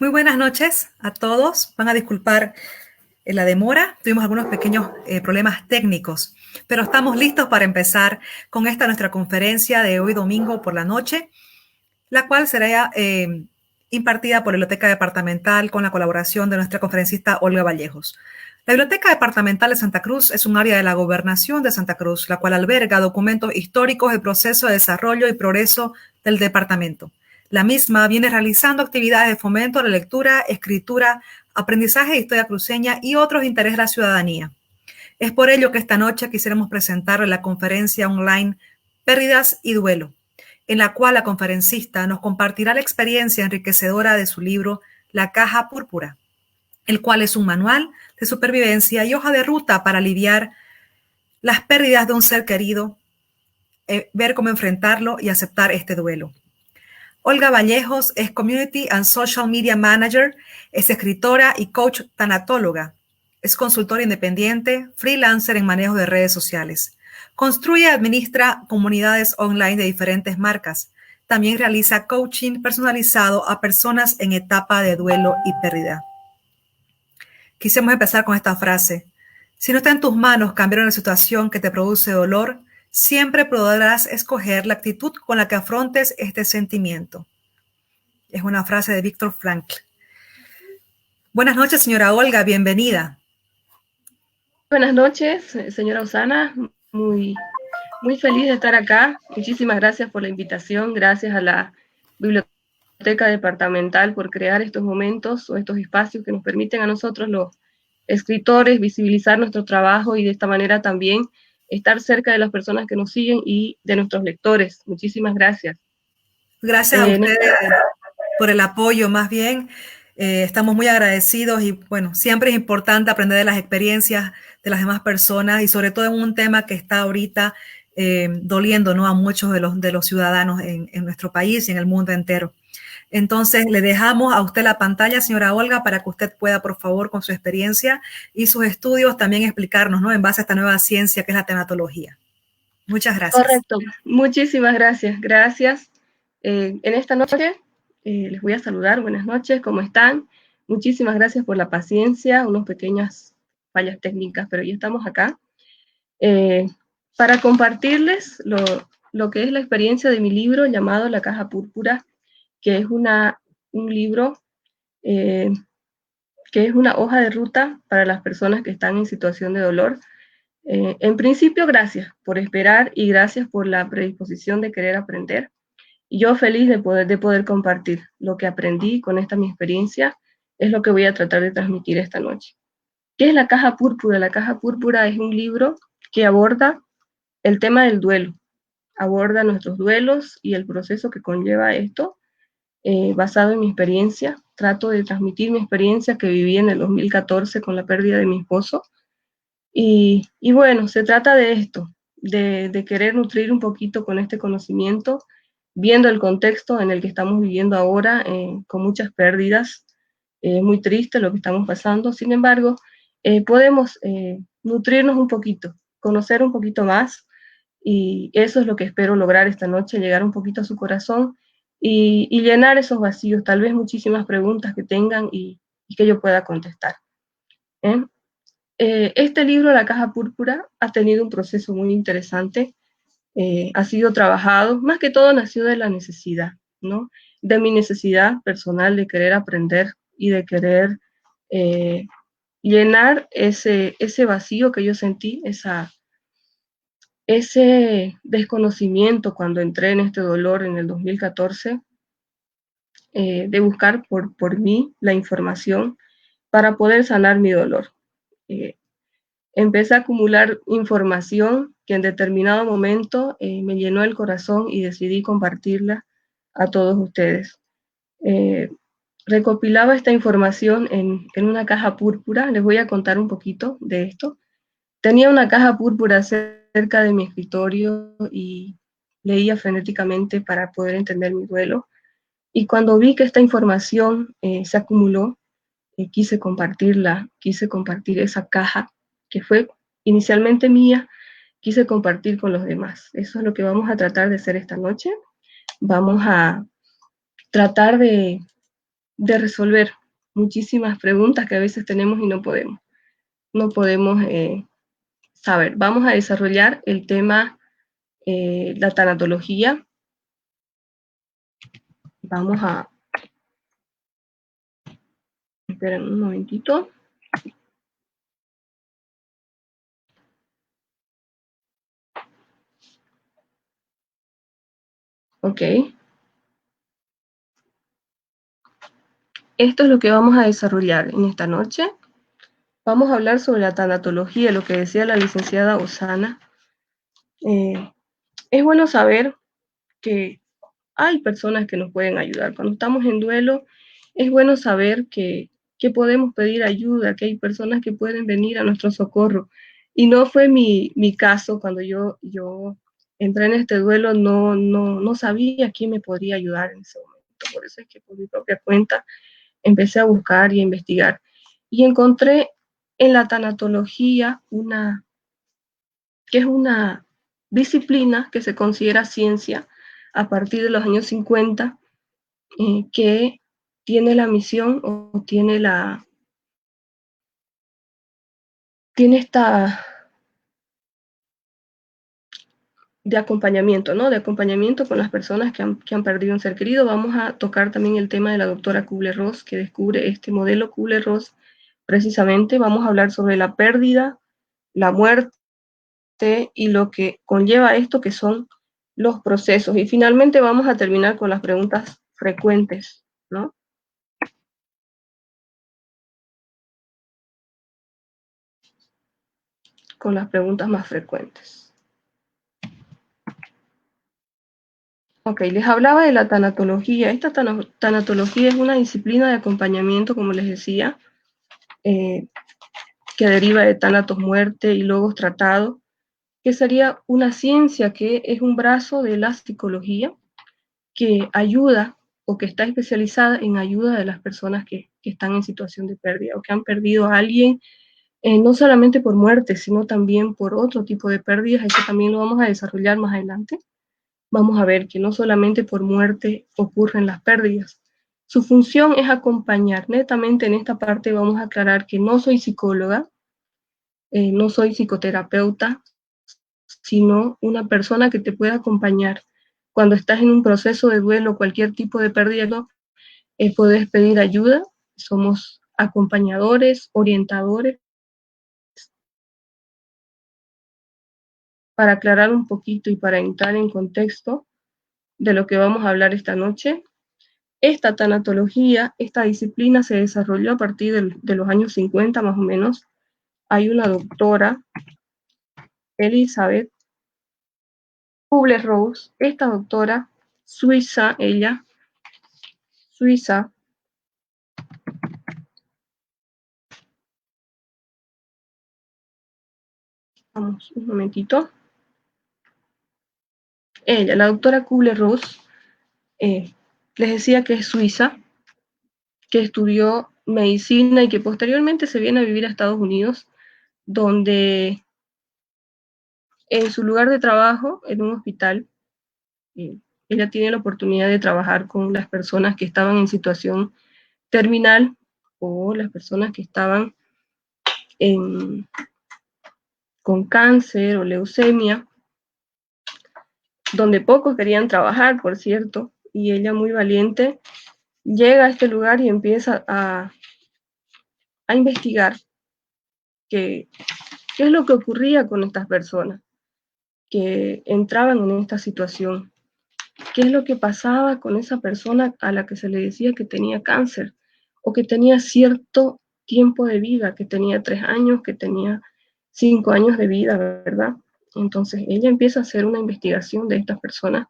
Muy buenas noches a todos. Van a disculpar la demora. Tuvimos algunos pequeños problemas técnicos, pero estamos listos para empezar con esta nuestra conferencia de hoy domingo por la noche, la cual será impartida por la Biblioteca Departamental con la colaboración de nuestra conferencista Olga Vallejos. La Biblioteca Departamental de Santa Cruz es un área de la Gobernación de Santa Cruz, la cual alberga documentos históricos del proceso de desarrollo y progreso del departamento. La misma viene realizando actividades de fomento a la lectura, escritura, aprendizaje de historia cruceña y otros intereses de la ciudadanía. Es por ello que esta noche quisiéramos presentarle la conferencia online Pérdidas y Duelo, en la cual la conferencista nos compartirá la experiencia enriquecedora de su libro La Caja Púrpura, el cual es un manual de supervivencia y hoja de ruta para aliviar las pérdidas de un ser querido, ver cómo enfrentarlo y aceptar este duelo. Olga Vallejos es Community and Social Media Manager, es escritora y coach tanatóloga. Es consultora independiente, freelancer en manejo de redes sociales. Construye y administra comunidades online de diferentes marcas. También realiza coaching personalizado a personas en etapa de duelo y pérdida. Quisiéramos empezar con esta frase. Si no está en tus manos cambiar una situación que te produce dolor, siempre podrás escoger la actitud con la que afrontes este sentimiento. Es una frase de Víctor Frankl. Buenas noches, señora Olga, bienvenida. Buenas noches, señora Osana. Muy feliz de estar acá. Muchísimas gracias por la invitación. Gracias a la Biblioteca Departamental por crear estos momentos o estos espacios que nos permiten a nosotros, los escritores, visibilizar nuestro trabajo y de esta manera también estar cerca de las personas que nos siguen y de nuestros lectores. Muchísimas gracias. Gracias a ustedes por el apoyo, más bien. Estamos muy agradecidos y bueno, siempre es importante aprender de las experiencias de las demás personas y sobre todo en un tema que está ahorita doliendo, ¿no?, a muchos de los ciudadanos en nuestro país y en el mundo entero. Entonces, le dejamos a usted la pantalla, señora Olga, para que usted pueda, por favor, con su experiencia y sus estudios, también explicarnos, ¿no?, en base a esta nueva ciencia que es la tanatología. Muchas gracias. Correcto. Muchísimas gracias. Gracias. En esta noche les voy a saludar. Buenas noches, ¿cómo están? Muchísimas gracias por la paciencia, unas pequeñas fallas técnicas, pero ya estamos acá. Para compartirles lo que es la experiencia de mi libro llamado La Caja Púrpura, que es un libro que es una hoja de ruta para las personas que están en situación de dolor. En principio, gracias por esperar y gracias por la predisposición de querer aprender. Y yo feliz de poder compartir lo que aprendí con esta mi experiencia, es lo que voy a tratar de transmitir esta noche. ¿Qué es La Caja Púrpura? La Caja Púrpura es un libro que aborda el tema del duelo, aborda nuestros duelos y el proceso que conlleva esto, basado en mi experiencia. Trato de transmitir mi experiencia que viví en el 2014 con la pérdida de mi esposo. Y bueno, se trata de esto, de querer nutrir un poquito con este conocimiento, viendo el contexto en el que estamos viviendo ahora, con muchas pérdidas, muy triste lo que estamos pasando. Sin embargo, podemos nutrirnos un poquito, conocer un poquito más, y eso es lo que espero lograr esta noche, llegar un poquito a su corazón y llenar esos vacíos, tal vez muchísimas preguntas que tengan y que yo pueda contestar. Este libro, La Caja Púrpura, ha tenido un proceso muy interesante, ha sido trabajado, más que todo nació de la necesidad, ¿no? De mi necesidad personal de querer aprender y de querer llenar ese vacío que yo sentí, ese desconocimiento cuando entré en este dolor en el 2014, de buscar por mí la información para poder sanar mi dolor. Empecé a acumular información que en determinado momento me llenó el corazón y decidí compartirla a todos ustedes. Recopilaba esta información en una caja púrpura. Les voy a contar un poquito de esto. Tenía una caja púrpura cerca de mi escritorio y leía frenéticamente para poder entender mi duelo. Y cuando vi que esta información se acumuló, quise compartirla, quise compartir esa caja que fue inicialmente mía, quise compartir con los demás. Eso es lo que vamos a tratar de hacer esta noche. Vamos a tratar de de resolver muchísimas preguntas que a veces tenemos y no podemos saber. Vamos a desarrollar el tema, la tanatología. Vamos a... Esperen un momentito. Ok. Esto es lo que vamos a desarrollar en esta noche. Vamos a hablar sobre la tanatología, lo que decía la licenciada Osana. Es bueno saber que hay personas que nos pueden ayudar. Cuando estamos en duelo, es bueno saber que podemos pedir ayuda, que hay personas que pueden venir a nuestro socorro. Y no fue mi caso cuando yo entré en este duelo, no sabía quién me podría ayudar en ese momento. Por eso es que por mi propia cuenta empecé a buscar y a investigar. Y encontré en la tanatología que es una disciplina que se considera ciencia a partir de los años 50, que tiene la misión o tiene esta de acompañamiento, ¿no? De acompañamiento con las personas que han perdido un ser querido. Vamos a tocar también el tema de la doctora Kubler-Ross, que descubre este modelo Kubler-Ross. Precisamente vamos a hablar sobre la pérdida, la muerte y lo que conlleva esto, que son los procesos. Y finalmente vamos a terminar con las preguntas frecuentes, ¿no? Con las preguntas más frecuentes. Ok, les hablaba de la tanatología. Esta tanatología es una disciplina de acompañamiento, como les decía, que deriva de Thanatos, muerte, y Logos, tratado, que sería una ciencia que es un brazo de la psicología que ayuda o que está especializada en ayuda de las personas que están en situación de pérdida o que han perdido a alguien, no solamente por muerte, sino también por otro tipo de pérdidas. Eso también lo vamos a desarrollar más adelante. Vamos a ver que no solamente por muerte ocurren las pérdidas. Su función es acompañar. Netamente en esta parte vamos a aclarar que no soy psicóloga, no soy psicoterapeuta, sino una persona que te puede acompañar. Cuando estás en un proceso de duelo, cualquier tipo de pérdida, puedes pedir ayuda. Somos acompañadores, orientadores. Para aclarar un poquito y para entrar en contexto de lo que vamos a hablar esta noche, esta tanatología, esta disciplina se desarrolló a partir de los años 50 más o menos. Hay una doctora, Elizabeth Kubler-Ross, esta doctora suiza, ella, suiza, vamos un momentito, ella, la doctora Kubler-Ross, les decía que es suiza, que estudió medicina y que posteriormente se viene a vivir a Estados Unidos, donde en su lugar de trabajo, en un hospital, ella tiene la oportunidad de trabajar con las personas que estaban en situación terminal o las personas que estaban con cáncer o leucemia, donde pocos querían trabajar, por cierto, y ella, muy valiente, llega a este lugar y empieza a investigar qué es lo que ocurría con estas personas que entraban en esta situación, qué es lo que pasaba con esa persona a la que se le decía que tenía cáncer o que tenía cierto tiempo de vida, que tenía 3 años, que tenía 5 años de vida, ¿verdad? Entonces ella empieza a hacer una investigación de estas personas.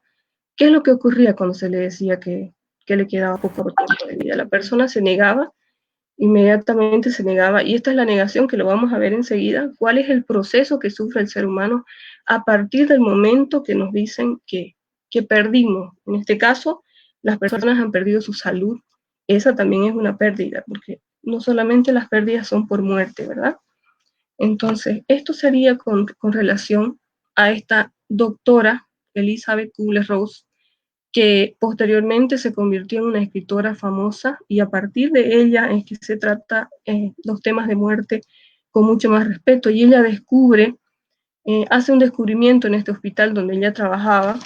¿Qué es lo que ocurría cuando se le decía que le quedaba poco tiempo de vida? La persona se negaba, inmediatamente se negaba, y esta es la negación que lo vamos a ver enseguida. ¿Cuál es el proceso que sufre el ser humano a partir del momento que nos dicen que perdimos? En este caso, las personas han perdido su salud. Esa también es una pérdida, porque no solamente las pérdidas son por muerte, ¿verdad? Entonces, esto sería con relación a esta doctora, Elizabeth Kubler-Ross, que posteriormente se convirtió en una escritora famosa, y a partir de ella es que se trata los temas de muerte con mucho más respeto. Y ella hace un descubrimiento en este hospital donde ella trabajaba,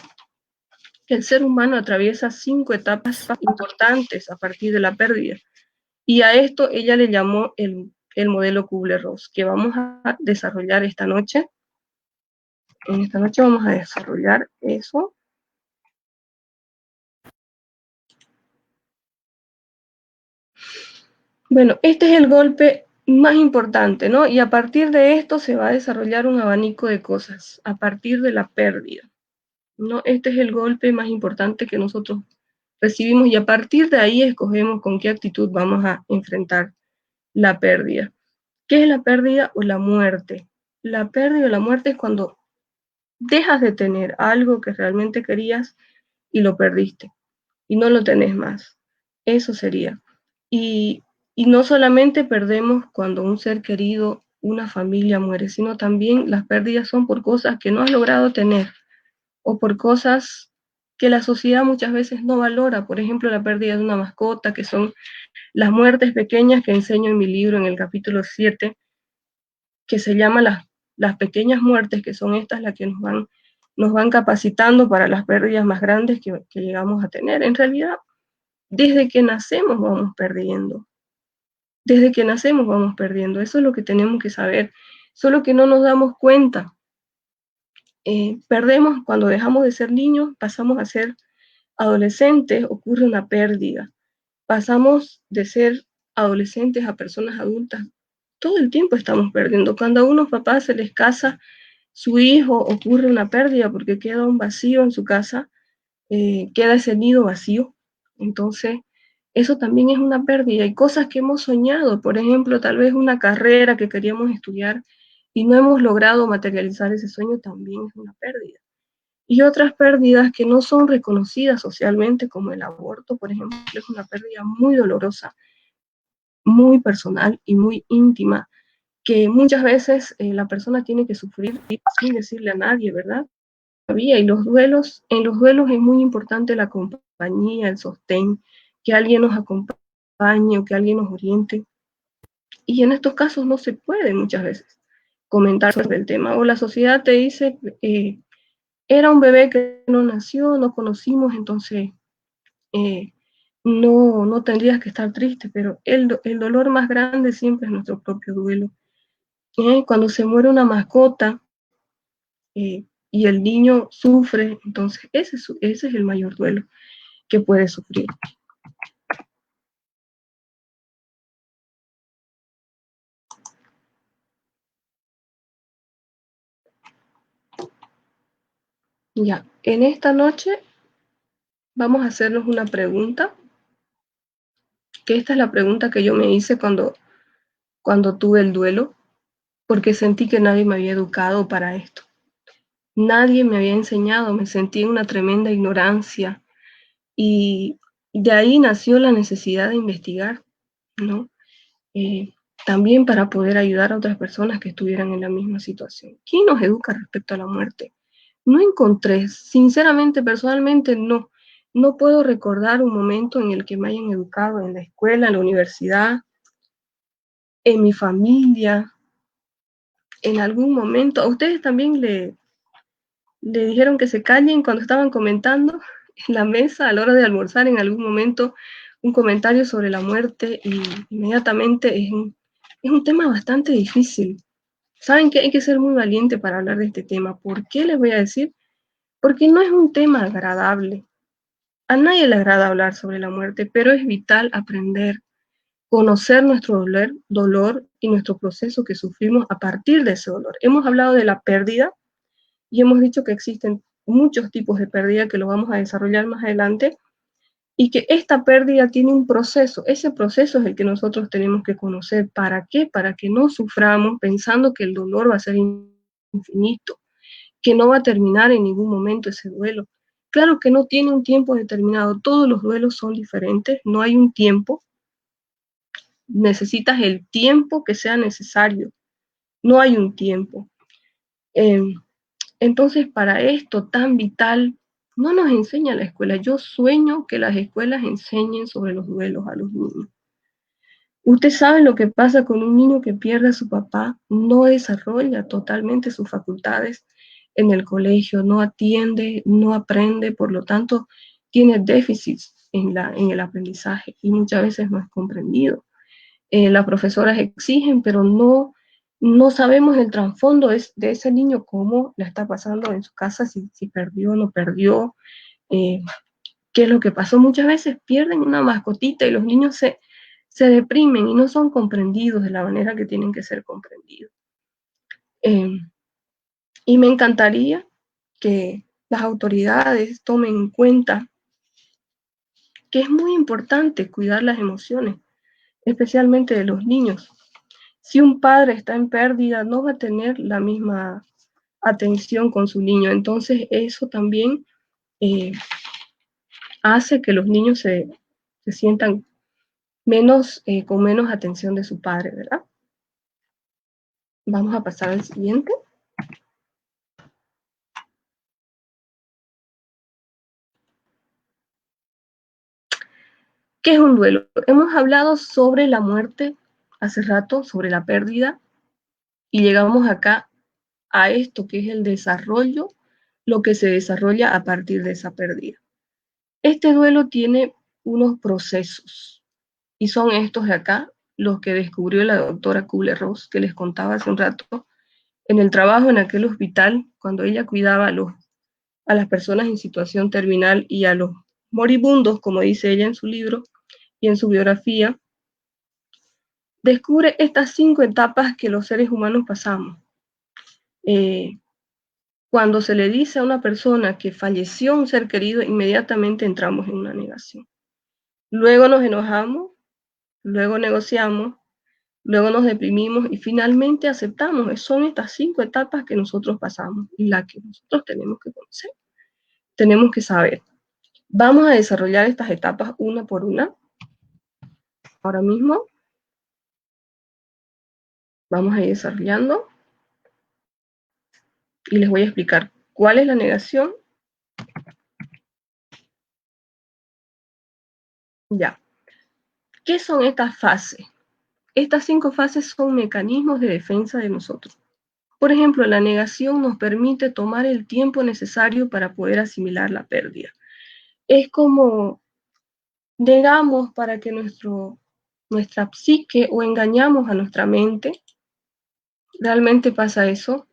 que el ser humano atraviesa 5 etapas importantes a partir de la pérdida. Y a esto ella le llamó el modelo Kubler-Ross, que vamos a desarrollar esta noche. En esta noche vamos a desarrollar eso. Bueno, este es el golpe más importante, ¿no? Y a partir de esto se va a desarrollar un abanico de cosas, a partir de la pérdida, ¿no? Este es el golpe más importante que nosotros recibimos, y a partir de ahí escogemos con qué actitud vamos a enfrentar la pérdida. ¿Qué es la pérdida o la muerte? La pérdida o la muerte es cuando dejas de tener algo que realmente querías y lo perdiste y no lo tenés más. Eso sería. Y, y no solamente perdemos cuando un ser querido, una familia muere, sino también las pérdidas son por cosas que no has logrado tener o por cosas que la sociedad muchas veces no valora. Por ejemplo, la pérdida de una mascota, que son las muertes pequeñas que enseño en mi libro en el capítulo 7, que se llama las pequeñas muertes, que son estas las que nos van capacitando para las pérdidas más grandes que llegamos a tener. En realidad, desde que nacemos vamos perdiendo. Desde que nacemos vamos perdiendo. Eso es lo que tenemos que saber. Solo que no nos damos cuenta. Perdemos cuando dejamos de ser niños, pasamos a ser adolescentes, ocurre una pérdida. Pasamos de ser adolescentes a personas adultas. Todo el tiempo estamos perdiendo. Cuando a unos papás se les casa su hijo, ocurre una pérdida porque queda un vacío en su casa, queda ese nido vacío. Entonces, eso también es una pérdida. Hay cosas que hemos soñado, por ejemplo, tal vez una carrera que queríamos estudiar y no hemos logrado materializar ese sueño, también es una pérdida. Y otras pérdidas que no son reconocidas socialmente, como el aborto, por ejemplo, es una pérdida muy dolorosa, muy personal y muy íntima, que muchas veces la persona tiene que sufrir sin decirle a nadie, ¿verdad? Y en los duelos es muy importante la compañía, el sostén, que alguien nos acompañe o que alguien nos oriente. Y en estos casos no se puede muchas veces comentar sobre el tema. O la sociedad te dice, era un bebé que no nació, no conocimos, entonces no tendrías que estar triste, pero el dolor más grande siempre es nuestro propio duelo. Cuando se muere una mascota, y el niño sufre, entonces ese es el mayor duelo que puede sufrir. Ya, en esta noche vamos a hacernos una pregunta, que esta es la pregunta que yo me hice cuando tuve el duelo, porque sentí que nadie me había educado para esto. Nadie me había enseñado, me sentí en una tremenda ignorancia, y de ahí nació la necesidad de investigar, ¿no? También para poder ayudar a otras personas que estuvieran en la misma situación. ¿Quién nos educa respecto a la muerte? No encontré, sinceramente, personalmente, no puedo recordar un momento en el que me hayan educado en la escuela, en la universidad, en mi familia, en algún momento. ¿A ustedes también le dijeron que se callen cuando estaban comentando en la mesa a la hora de almorzar, en algún momento, un comentario sobre la muerte, y inmediatamente es un tema bastante difícil? Saben que hay que ser muy valiente para hablar de este tema? ¿Por qué les voy a decir? Porque no es un tema agradable. A nadie le agrada hablar sobre la muerte, pero es vital aprender, conocer nuestro dolor y nuestro proceso que sufrimos a partir de ese dolor. Hemos hablado de la pérdida y hemos dicho que existen muchos tipos de pérdida que lo vamos a desarrollar más adelante, y que esta pérdida tiene un proceso. Ese proceso es el que nosotros tenemos que conocer. ¿Para qué? Para que no suframos pensando que el dolor va a ser infinito, que no va a terminar en ningún momento ese duelo. Claro que no tiene un tiempo determinado, todos los duelos son diferentes, no hay un tiempo, necesitas el tiempo que sea necesario, no hay un tiempo. Entonces, para esto tan vital No nos enseña la escuela. Yo sueño que las escuelas enseñen sobre los duelos a los niños. Usted sabe lo que pasa con un niño que pierde a su papá, no desarrolla totalmente sus facultades en el colegio, no atiende, no aprende, por lo tanto, tiene déficits en el aprendizaje y muchas veces no es comprendido. Las profesoras exigen, pero no sabemos el trasfondo de ese niño, cómo le está pasando en su casa, si perdió o no perdió, qué es lo que pasó. Muchas veces pierden una mascotita y los niños se deprimen y no son comprendidos de la manera que tienen que ser comprendidos. Y me encantaría que las autoridades tomen en cuenta que es muy importante cuidar las emociones, especialmente de los niños. Si un padre está en pérdida, no va a tener la misma atención con su niño. Entonces, eso también hace que los niños se sientan con menos atención de su padre, ¿verdad? Vamos a pasar al siguiente. ¿Qué es un duelo? Hemos hablado sobre la muerte hace rato, sobre la pérdida, y llegamos acá a esto que es el desarrollo, lo que se desarrolla a partir de esa pérdida. Este duelo tiene unos procesos, y son estos de acá, los que descubrió la doctora Kubler-Ross, que les contaba hace un rato, en el trabajo en aquel hospital, cuando ella cuidaba a las personas en situación terminal y a los moribundos, como dice ella en su libro y en su biografía, descubre estas 5 etapas que los seres humanos pasamos. Cuando se le dice a una persona que falleció un ser querido, inmediatamente entramos en una negación. Luego nos enojamos, luego negociamos, luego nos deprimimos y finalmente aceptamos. Son estas 5 etapas que nosotros pasamos y las que nosotros tenemos que conocer, tenemos que saber. Vamos a desarrollar estas etapas una por una. Ahora mismo vamos a ir desarrollando y les voy a explicar cuál es la negación. Ya. ¿Qué son estas fases? Estas 5 fases son mecanismos de defensa de nosotros. Por ejemplo, la negación nos permite tomar el tiempo necesario para poder asimilar la pérdida. Es como negamos para que nuestra psique o engañamos a nuestra mente. Realmente pasa eso.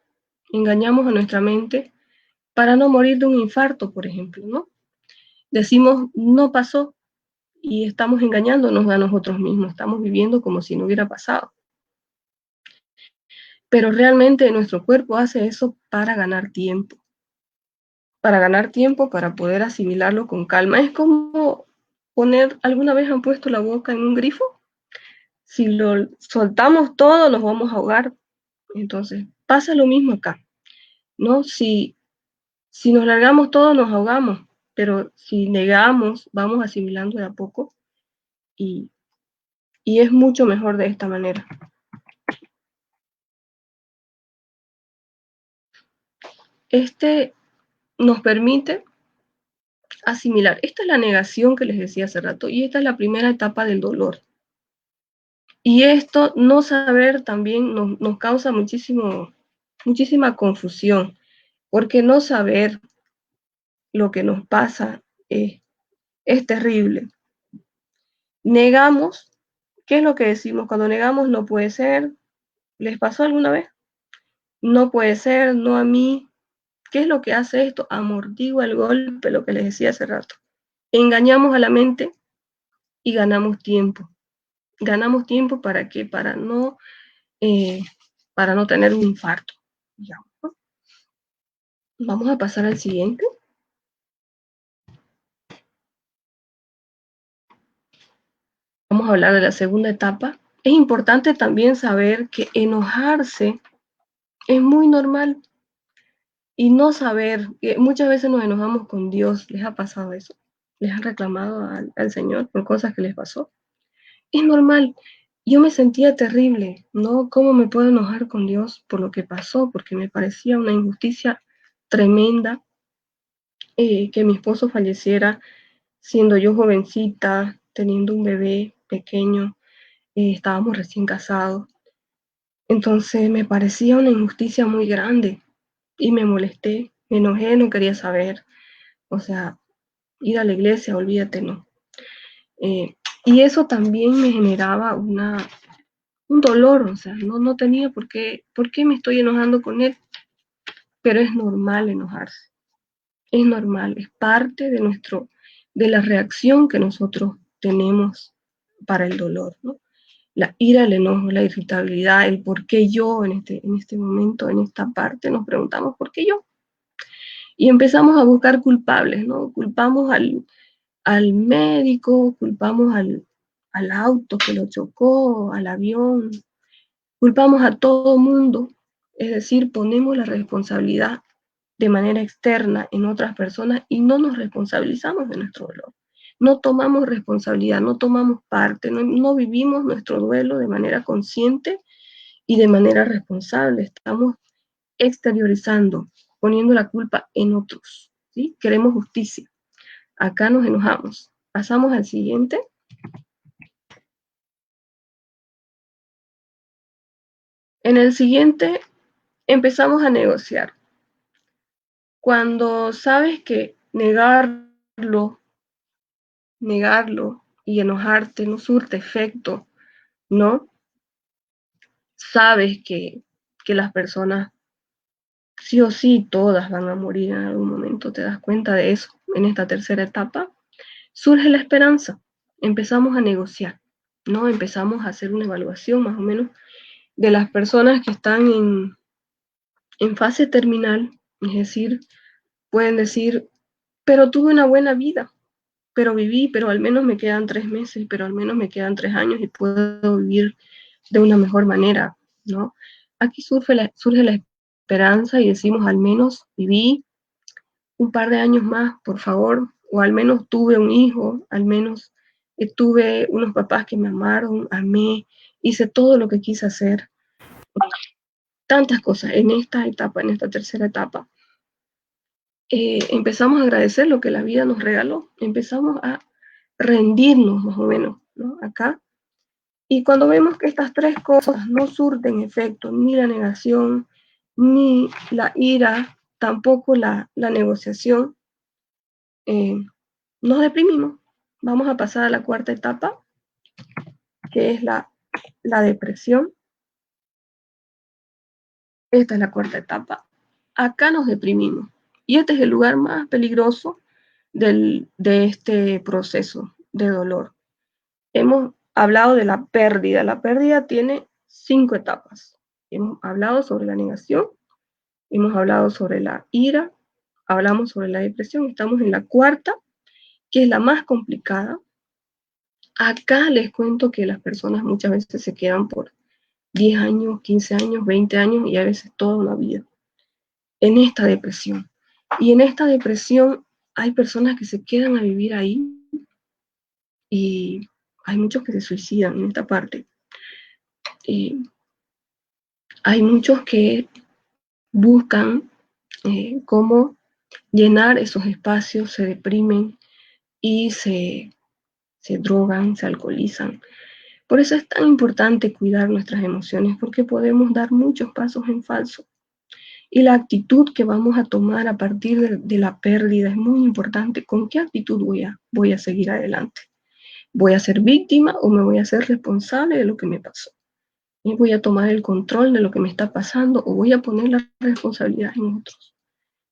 Engañamos a nuestra mente para no morir de un infarto, por ejemplo, ¿no? Decimos, no pasó, y estamos engañándonos a nosotros mismos, estamos viviendo como si no hubiera pasado. Pero realmente nuestro cuerpo hace eso para ganar tiempo, para poder asimilarlo con calma. Es como ¿alguna vez han puesto la boca en un grifo? Si lo soltamos todo, nos vamos a ahogar. Entonces, pasa lo mismo acá, ¿no? Si nos largamos todo, nos ahogamos, pero si negamos, vamos asimilando de a poco y es mucho mejor de esta manera. Este nos permite asimilar. Esta es la negación que les decía hace rato y esta es la primera etapa del dolor. Y esto, no saber, también nos causa muchísima confusión, porque no saber lo que nos pasa es terrible. Negamos. ¿Qué es lo que decimos? Cuando negamos, no puede ser. ¿Les pasó alguna vez? No puede ser, no a mí. ¿Qué es lo que hace esto? Amortigua el golpe, lo que les decía hace rato. Engañamos a la mente y ganamos tiempo. Ganamos tiempo ¿para qué? Para no tener un infarto. Digamos, ¿no? Vamos a pasar al siguiente. Vamos a hablar de la segunda etapa. Es importante también saber que enojarse es muy normal y no saber, que muchas veces nos enojamos con Dios. ¿Les ha pasado eso? ¿Les han reclamado al Señor por cosas que les pasó? Es normal. Yo me sentía terrible, ¿no? ¿Cómo me puedo enojar con Dios por lo que pasó? Porque me parecía una injusticia tremenda. que mi esposo falleciera siendo yo jovencita, teniendo un bebé pequeño, estábamos recién casados. Entonces me parecía una injusticia muy grande y me molesté, me enojé, no quería saber. O sea, ir a la iglesia, olvídate, no. Y eso también me generaba un dolor, o sea, no tenía por qué me estoy enojando con él, pero es normal enojarse, es normal, es parte de la reacción que nosotros tenemos para el dolor, ¿no? La ira, el enojo, la irritabilidad, el por qué yo en este momento, en esta parte, nos preguntamos por qué yo. Y empezamos a buscar culpables, ¿no? Culpamos al médico, culpamos al auto que lo chocó, al avión, culpamos a todo mundo, es decir, ponemos la responsabilidad de manera externa en otras personas y no nos responsabilizamos de nuestro dolor. No tomamos responsabilidad, no tomamos parte, no vivimos nuestro duelo de manera consciente y de manera responsable. Estamos exteriorizando, poniendo la culpa en otros. ¿Sí? Queremos justicia. Acá nos enojamos. Pasamos al siguiente. En el siguiente empezamos a negociar. Cuando sabes que negarlo y enojarte no surte efecto, ¿no? Sabes que las personas, sí o sí, todas van a morir en algún momento, te das cuenta de eso. En esta tercera etapa surge la esperanza. Empezamos a negociar, ¿no? Empezamos a hacer una evaluación más o menos de las personas que están en fase terminal, es decir, pueden decir, pero tuve una buena vida, pero viví, pero al menos me quedan 3 meses, pero al menos me quedan 3 años y puedo vivir de una mejor manera, ¿no? Aquí surge la esperanza y decimos, al menos viví un par de años más, por favor, o al menos tuve un hijo, al menos tuve unos papás que me amaron, amé, hice todo lo que quise hacer, tantas cosas en esta etapa, en esta tercera etapa. Empezamos a agradecer lo que la vida nos regaló, empezamos a rendirnos más o menos, ¿no? Acá. Y cuando vemos que estas tres cosas no surten efecto, ni la negación, ni la ira, tampoco la negociación, nos deprimimos. Vamos a pasar a la cuarta etapa, que es la depresión. Esta es la cuarta etapa. Acá nos deprimimos. Y este es el lugar más peligroso de este proceso de dolor. Hemos hablado de la pérdida. La pérdida tiene 5 etapas. Hemos hablado sobre la negación, hemos hablado sobre la ira, hablamos sobre la depresión, estamos en la cuarta, que es la más complicada. Acá les cuento que las personas muchas veces se quedan por 10 años, 15 años, 20 años y a veces toda una vida en esta depresión. Y en esta depresión hay personas que se quedan a vivir ahí y hay muchos que se suicidan en esta parte. Hay muchos que buscan cómo llenar esos espacios, se deprimen y se drogan, se alcoholizan. Por eso es tan importante cuidar nuestras emociones, porque podemos dar muchos pasos en falso. Y la actitud que vamos a tomar a partir de la pérdida es muy importante. ¿Con qué actitud voy a seguir adelante? ¿Voy a ser víctima o me voy a ser responsable de lo que me pasó? ¿Y voy a tomar el control de lo que me está pasando o voy a poner la responsabilidad en otros?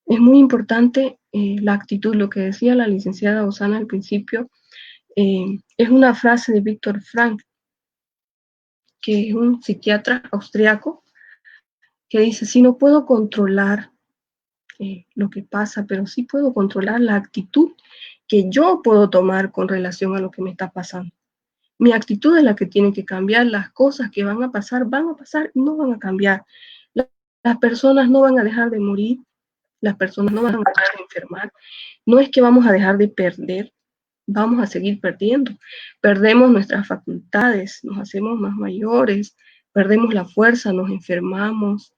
Es muy importante la actitud, lo que decía la licenciada Osana al principio, es una frase de Víctor Frank, que es un psiquiatra austriaco, que dice, si no puedo controlar lo que pasa, pero sí puedo controlar la actitud que yo puedo tomar con relación a lo que me está pasando. Mi actitud es la que tiene que cambiar, las cosas que van a pasar y no van a cambiar. Las personas no van a dejar de morir, las personas no van a dejar de enfermar. No es que vamos a dejar de perder, vamos a seguir perdiendo. Perdemos nuestras facultades, nos hacemos más mayores, perdemos la fuerza, nos enfermamos,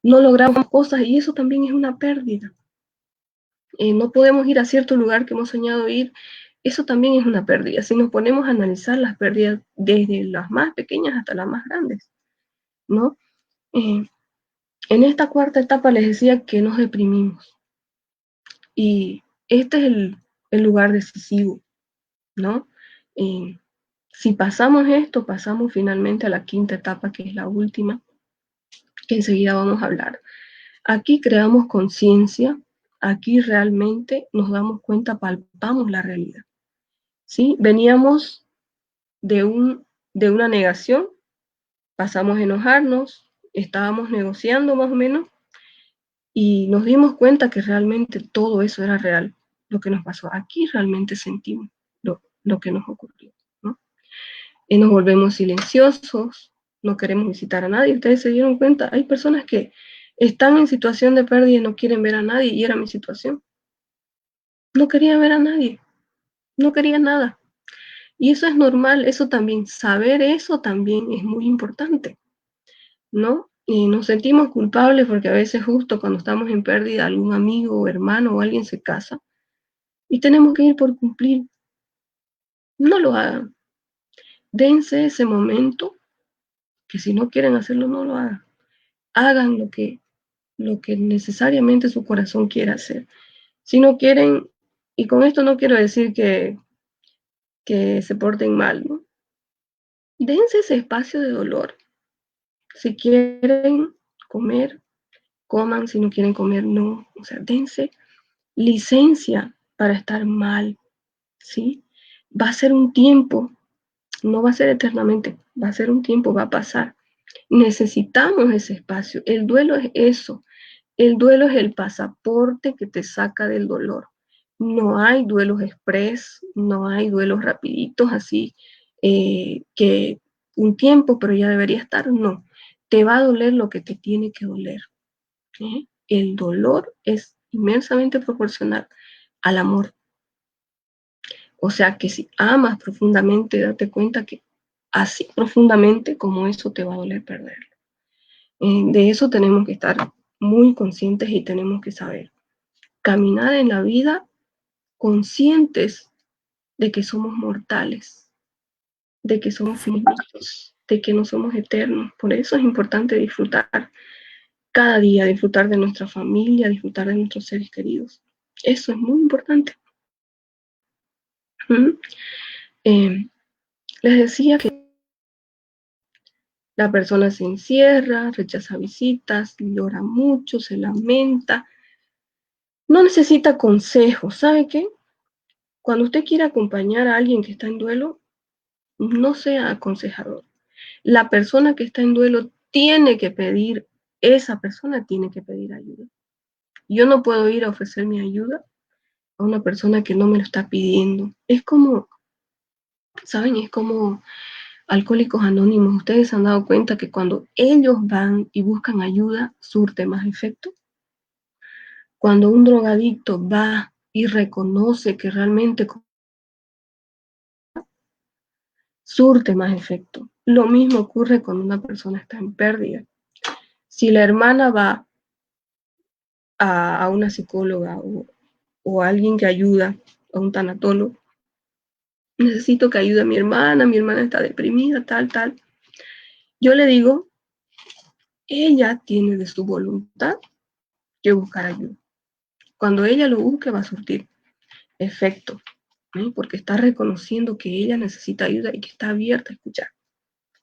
no logramos cosas y eso también es una pérdida. no podemos ir a cierto lugar que hemos soñado ir, eso también es una pérdida. Si nos ponemos a analizar las pérdidas desde las más pequeñas hasta las más grandes, ¿no? En esta cuarta etapa les decía que nos deprimimos. Y este es el lugar decisivo, ¿no? Si pasamos esto, pasamos finalmente a la quinta etapa, que es la última, que enseguida vamos a hablar. Aquí creamos conciencia, aquí realmente nos damos cuenta, palpamos la realidad, ¿sí? Veníamos de una negación, pasamos a enojarnos, estábamos negociando más o menos, y nos dimos cuenta que realmente todo eso era real, lo que nos pasó. Aquí realmente sentimos lo que nos ocurrió, ¿no? Y nos volvemos silenciosos, no queremos visitar a nadie. Ustedes se dieron cuenta, hay personas que están en situación de pérdida y no quieren ver a nadie, y era mi situación. No quería ver a nadie, no quería nada. Y eso es normal, eso también, saber eso también es muy importante, ¿no? Y nos sentimos culpables porque a veces justo cuando estamos en pérdida, algún amigo o hermano o alguien se casa y tenemos que ir por cumplir. No lo hagan. Dense ese momento, que si no quieren hacerlo, no lo hagan. Hagan lo que necesariamente su corazón quiera hacer. Si no quieren, y con esto no quiero decir que se porten mal, ¿no? Dense ese espacio de dolor. Si quieren comer, coman. Si no quieren comer, no. O sea, dense licencia para estar mal, ¿sí? Va a ser un tiempo, no va a ser eternamente, va a ser un tiempo, va a pasar. Necesitamos ese espacio. El duelo es eso. El duelo es el pasaporte que te saca del dolor. No hay duelos express, no hay duelos rapiditos así, que un tiempo, pero ya debería estar. No, te va a doler lo que te tiene que doler. El dolor es inmensamente proporcional al amor. O sea que si amas profundamente, date cuenta que así profundamente como eso te va a doler perderlo. De eso tenemos que estar muy conscientes y tenemos que saber caminar en la vida conscientes de que somos mortales, de que somos finitos, de que no somos eternos. Por eso es importante disfrutar cada día, disfrutar de nuestra familia, disfrutar de nuestros seres queridos. Eso es muy importante. Les decía que la persona se encierra, rechaza visitas, llora mucho, se lamenta, no necesita consejos. ¿Sabe qué? Cuando usted quiere acompañar a alguien que está en duelo, no sea aconsejador. La persona que está en duelo tiene que pedir, esa persona tiene que pedir ayuda. Yo no puedo ir a ofrecer mi ayuda a una persona que no me lo está pidiendo. Es como, ¿saben? Es como Alcohólicos Anónimos. Ustedes se han dado cuenta que cuando ellos van y buscan ayuda, surte más efecto. Cuando un drogadicto va y reconoce que realmente surte más efecto. Lo mismo ocurre cuando una persona está en pérdida. Si la hermana va a una psicóloga o a alguien que ayuda, a un tanatólogo, necesito que ayude a mi hermana está deprimida, tal. Yo le digo, ella tiene de su voluntad que buscar ayuda. Cuando ella lo busque va a surtir efecto, ¿no? Porque está reconociendo que ella necesita ayuda y que está abierta a escuchar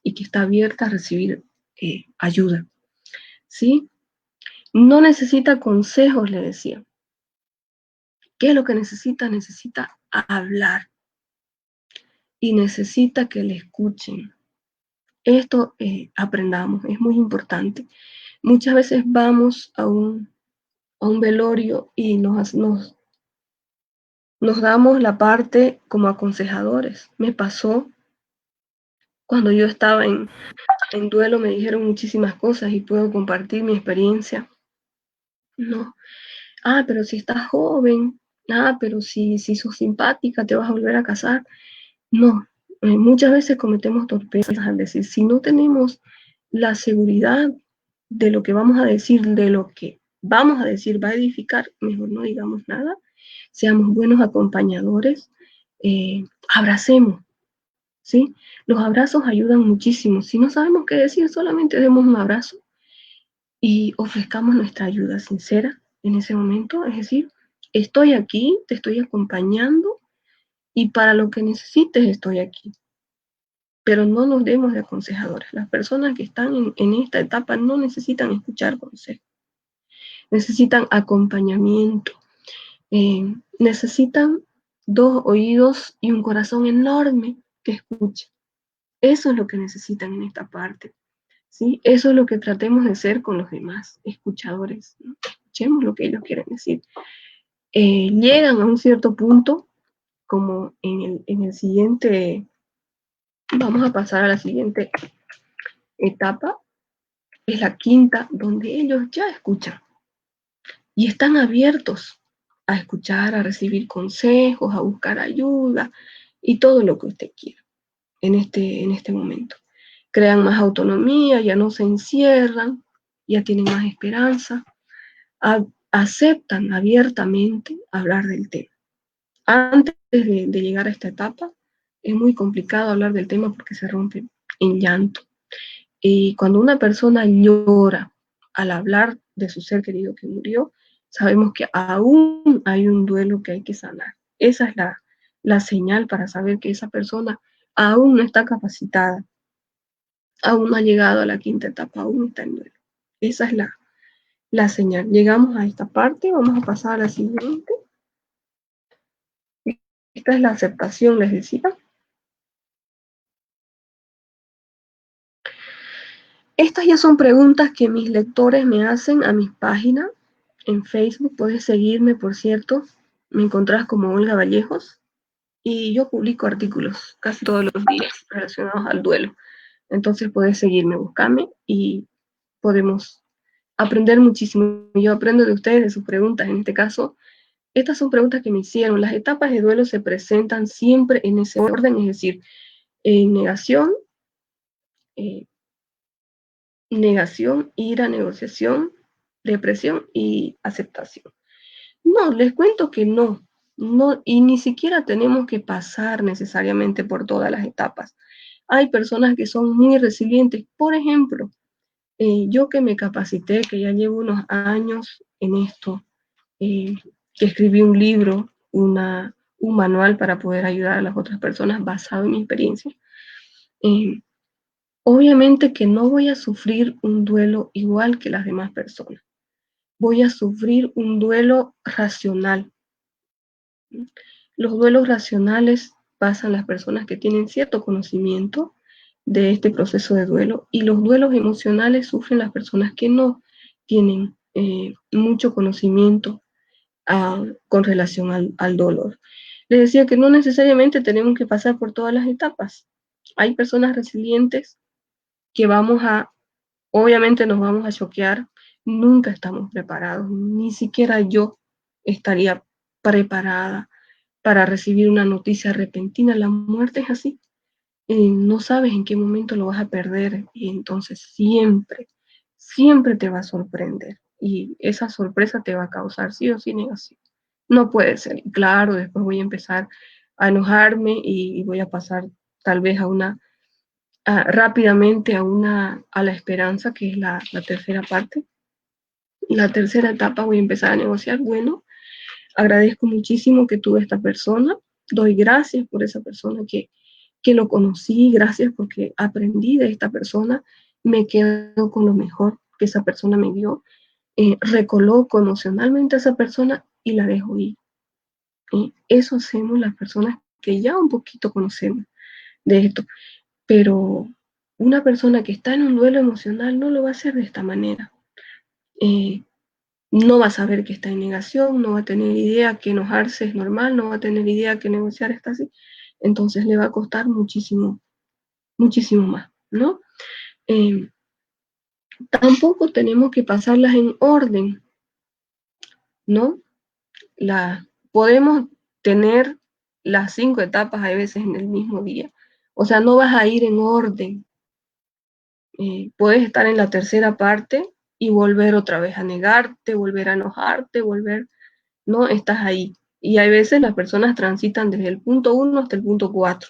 y que está abierta a recibir ayuda, ¿sí? No necesita consejos, le decía. ¿Qué es lo que necesita? Necesita hablar y necesita que le escuchen. Esto aprendamos, es muy importante. Muchas veces vamos a un velorio y nos damos la parte como aconsejadores. Me pasó cuando yo estaba en duelo, me dijeron muchísimas cosas y puedo compartir mi experiencia. No, pero si estás joven, pero si sos simpática, te vas a volver a casar. No, muchas veces cometemos torpezas al decir, si no tenemos la seguridad de lo que vamos a decir, de lo que vamos a decir va a edificar, mejor no digamos nada seamos buenos acompañadores, abracemos, ¿sí? Los abrazos ayudan muchísimo. Si no sabemos qué decir, solamente demos un abrazo y ofrezcamos nuestra ayuda sincera en ese momento. Es decir, estoy aquí, te estoy acompañando y para lo que necesites estoy aquí. Pero no nos demos de aconsejadores. Las personas que están en esta etapa no necesitan escuchar consejos, necesitan acompañamiento, necesitan 2 oídos y un corazón enorme que escuche. Eso es lo que necesitan en esta parte, ¿sí? Eso es lo que tratemos de ser con los demás, escuchadores, ¿no? Escuchemos lo que ellos quieren decir. Llegan a un cierto punto, como en el siguiente, vamos a pasar a la siguiente etapa, es la quinta, donde ellos ya escuchan y están abiertos a escuchar, a recibir consejos, a buscar ayuda y todo lo que usted quiera en este momento. Crean más autonomía, ya no se encierran, ya tienen más esperanza, aceptan abiertamente hablar del tema. Antes de llegar a esta etapa, es muy complicado hablar del tema porque se rompe en llanto. Y cuando una persona llora al hablar de su ser querido que murió, sabemos que aún hay un duelo que hay que sanar. Esa es la señal para saber que esa persona aún no está capacitada, aún no ha llegado a la quinta etapa, aún está en duelo. Esa es la señal. Llegamos a esta parte, vamos a pasar a la siguiente. Esta es la aceptación, les decía. Estas ya son preguntas que mis lectores me hacen a mis páginas en Facebook. Puedes seguirme, por cierto. Me encontrás como Olga Vallejos y yo publico artículos casi todos los días relacionados al duelo. Entonces puedes seguirme, buscarme y podemos aprender muchísimo. Yo aprendo de ustedes, de sus preguntas. En este caso, estas son preguntas que me hicieron. Las etapas de duelo se presentan siempre en ese orden, es decir, negación, ira, negociación, depresión y aceptación. No, les cuento que no, y ni siquiera tenemos que pasar necesariamente por todas las etapas. Hay personas que son muy resilientes. Por ejemplo, yo que me capacité, que ya llevo unos años en esto, que escribí un libro, un manual para poder ayudar a las otras personas basado en mi experiencia. Obviamente que no voy a sufrir un duelo igual que las demás personas. Voy a sufrir un duelo racional. Los duelos racionales pasan las personas que tienen cierto conocimiento de este proceso de duelo y los duelos emocionales sufren las personas que no tienen mucho conocimiento con relación al dolor. Les decía que no necesariamente tenemos que pasar por todas las etapas. Hay personas resilientes que obviamente nos vamos a choquear, nunca estamos preparados, ni siquiera yo estaría preparada para recibir una noticia repentina. La muerte es así, no sabes en qué momento lo vas a perder y entonces siempre te va a sorprender y esa sorpresa te va a causar sí o sí negación. No puede ser. Claro, después voy a empezar a enojarme y voy a pasar tal vez rápidamente a la esperanza, que es la tercera parte. La tercera etapa voy a empezar a negociar. Bueno, agradezco muchísimo que tuve esta persona. Doy gracias por esa persona que lo conocí. Gracias porque aprendí de esta persona. Me quedo con lo mejor que esa persona me dio. Recoloco emocionalmente a esa persona y la dejo ir. Eso hacemos las personas que ya un poquito conocemos de esto. Pero una persona que está en un duelo emocional no lo va a hacer de esta manera. No va a saber que está en negación, no va a tener idea que enojarse es normal, no va a tener idea que negociar está así. Entonces le va a costar muchísimo, muchísimo más, ¿no? Tampoco tenemos que pasarlas en orden, ¿no? Podemos tener las 5 etapas a veces en el mismo día. O sea, no vas a ir en orden. Puedes estar en la tercera parte y volver otra vez a negarte, volver a enojarte, no, estás ahí. Y hay veces las personas transitan desde el punto 1 hasta el punto 4.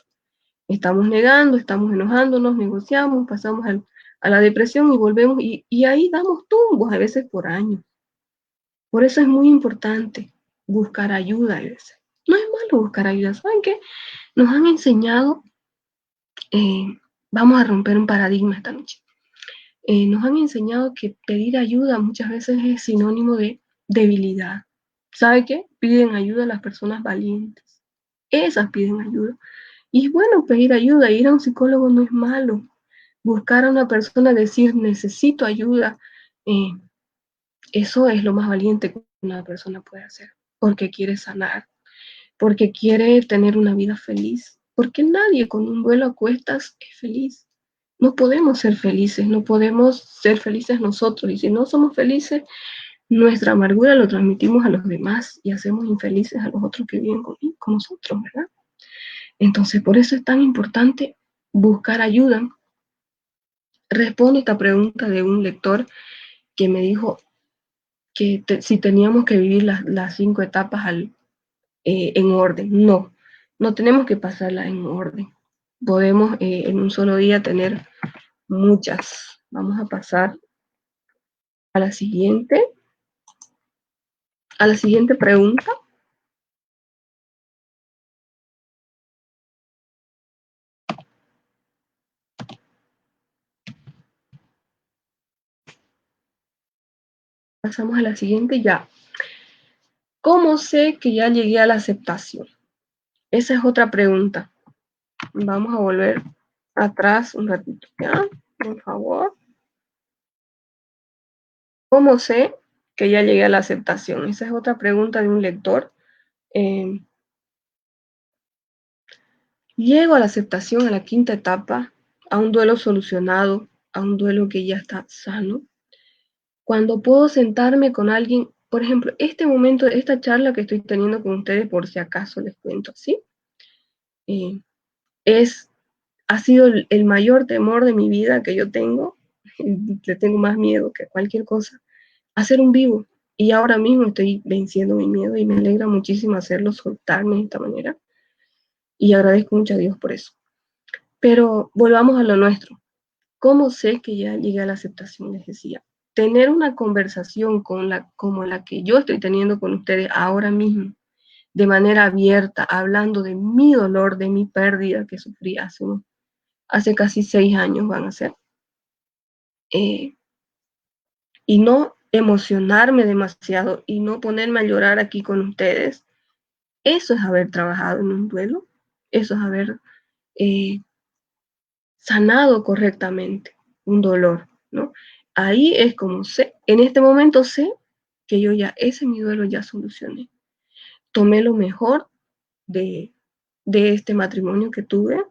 Estamos negando, estamos enojándonos, negociamos, pasamos a la depresión y volvemos, y ahí damos tumbos, a veces por años. Por eso es muy importante buscar ayuda a veces. No es malo buscar ayuda, ¿saben qué? Nos han enseñado, vamos a romper un paradigma esta noche, nos han enseñado que pedir ayuda muchas veces es sinónimo de debilidad. ¿Sabe qué? Piden ayuda a las personas valientes. Esas piden ayuda. Y es bueno pedir ayuda, ir a un psicólogo no es malo. Buscar a una persona, decir necesito ayuda, eso es lo más valiente que una persona puede hacer, porque quiere sanar, porque quiere tener una vida feliz, porque nadie con un duelo a cuestas es feliz. No podemos ser felices, no podemos ser felices nosotros, y si no somos felices, nuestra amargura lo transmitimos a los demás y hacemos infelices a los otros que viven con nosotros, ¿verdad? Entonces, por eso es tan importante buscar ayuda. Respondo esta pregunta de un lector que me dijo que si teníamos que vivir las 5 etapas en orden. No, no tenemos que pasarlas en orden. Podemos en un solo día tener muchas. Vamos a pasar a la siguiente pregunta. Pasamos a la siguiente ya. ¿Cómo sé que ya llegué a la aceptación? Esa es otra pregunta. Vamos a volver atrás un ratito, ¿ya? Por favor. ¿Cómo sé que ya llegué a la aceptación? Esa es otra pregunta de un lector. Llego a la aceptación, a la 5ª etapa, a un duelo solucionado, a un duelo que ya está sano, cuando puedo sentarme con alguien, por ejemplo, este momento, esta charla que estoy teniendo con ustedes, por si acaso les cuento, ¿sí? Ha sido el mayor temor de mi vida que yo tengo, le tengo más miedo que cualquier cosa, hacer un vivo. Y ahora mismo estoy venciendo mi miedo y me alegra muchísimo hacerlo, soltarme de esta manera. Y agradezco mucho a Dios por eso. Pero volvamos a lo nuestro. ¿Cómo sé que ya llegué a la aceptación? Les decía, tener una conversación como la que yo estoy teniendo con ustedes ahora mismo, de manera abierta, hablando de mi dolor, de mi pérdida que sufrí hace casi 6 años van a ser, y no emocionarme demasiado y no ponerme a llorar aquí con ustedes, eso es haber trabajado en un duelo, eso es haber sanado correctamente un dolor, ¿no? Ahí es como sé, en este momento sé que yo ya, ese mi duelo ya solucioné. Tomé lo mejor de este matrimonio que tuve,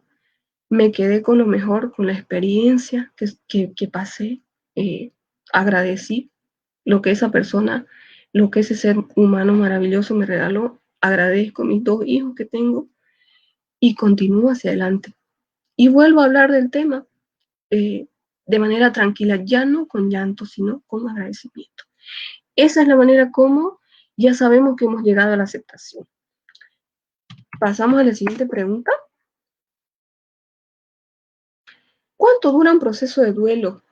me quedé con lo mejor, con la experiencia que pasé, agradecí lo que esa persona, lo que ese ser humano maravilloso me regaló, agradezco mis 2 hijos que tengo y continúo hacia adelante. Y vuelvo a hablar del tema de manera tranquila, ya no con llanto, sino con agradecimiento. Esa es la manera como ya sabemos que hemos llegado a la aceptación. Pasamos a la siguiente pregunta. ¿Cuánto dura un proceso de duelo?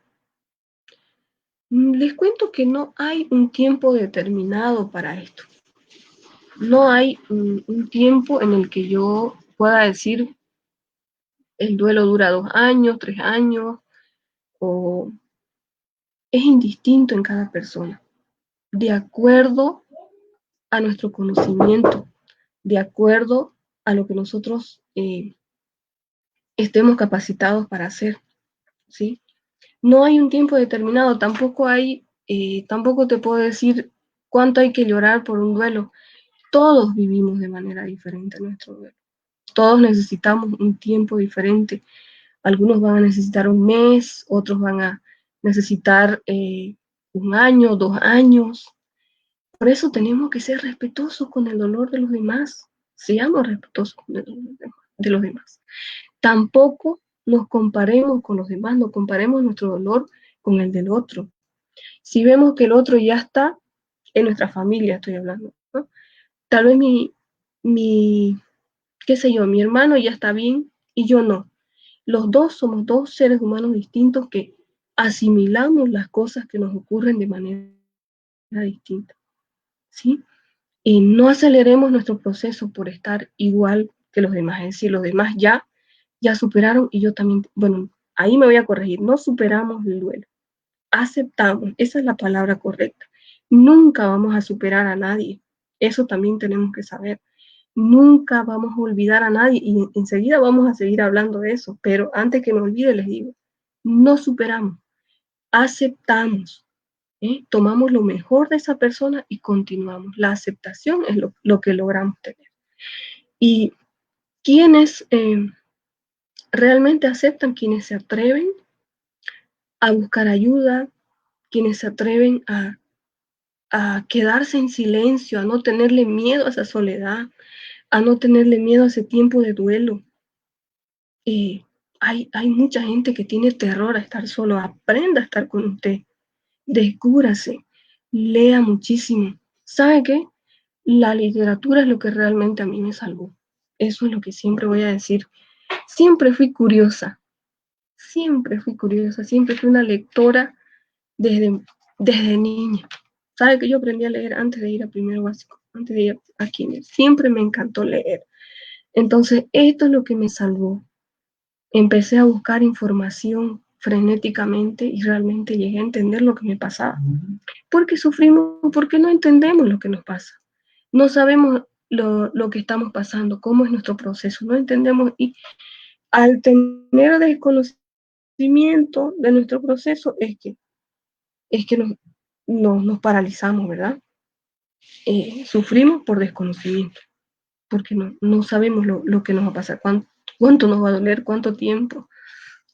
Les cuento que no hay un tiempo determinado para esto. No hay un tiempo en el que yo pueda decir el duelo dura 2 años, 3 años, o es indistinto en cada persona, de acuerdo a nuestro conocimiento, de acuerdo a lo que nosotros estemos capacitados para hacer, ¿sí? No hay un tiempo determinado, tampoco te puedo decir cuánto hay que llorar por un duelo. Todos vivimos de manera diferente nuestro duelo. Todos necesitamos un tiempo diferente. Algunos van a necesitar un mes, otros van a necesitar 1 año, 2 años. Por eso tenemos que ser respetuosos con el dolor de los demás. Seamos respetuosos con el dolor de los demás. Tampoco nos comparemos con los demás, no comparemos nuestro dolor con el del otro. Si vemos que el otro ya está, en nuestra familia estoy hablando, ¿no? Tal vez mi, qué sé yo, mi hermano ya está bien y yo no. Los dos somos dos seres humanos distintos que asimilamos las cosas que nos ocurren de manera distinta, ¿sí? Y no aceleremos nuestro proceso por estar igual que los demás, es decir, los demás ya superaron y yo también, bueno, ahí me voy a corregir, no superamos el duelo, aceptamos, esa es la palabra correcta. Nunca vamos a superar a nadie, eso también tenemos que saber. Nunca vamos a olvidar a nadie y enseguida vamos a seguir hablando de eso, pero antes que me olvide les digo, no superamos, aceptamos, ¿eh? Tomamos lo mejor de esa persona y continuamos. La aceptación es lo que logramos tener. Y quienes realmente aceptan, quienes se atreven a buscar ayuda, quienes se atreven a quedarse en silencio, a no tenerle miedo a esa soledad, a no tenerle miedo a ese tiempo de duelo. Hay mucha gente que tiene terror a estar solo. Aprenda a estar con usted, descúbrase, lea muchísimo. ¿Sabe qué? La literatura es lo que realmente a mí me salvó. Eso es lo que siempre voy a decir. Siempre fui curiosa, siempre fui una lectora desde niña. ¿Sabe que yo aprendí a leer antes de ir a primero básico, antes de ir a kinder? Siempre me encantó leer. Entonces, esto es lo que me salvó. Empecé a buscar información frenéticamente y realmente llegué a entender lo que me pasaba. Porque sufrimos, porque no entendemos lo que nos pasa. No sabemos lo que estamos pasando, cómo es nuestro proceso, no entendemos y al tener desconocimiento de nuestro proceso es que nos paralizamos, ¿verdad? Sufrimos por desconocimiento, porque no sabemos lo que nos va a pasar, cuánto nos va a doler, cuánto tiempo.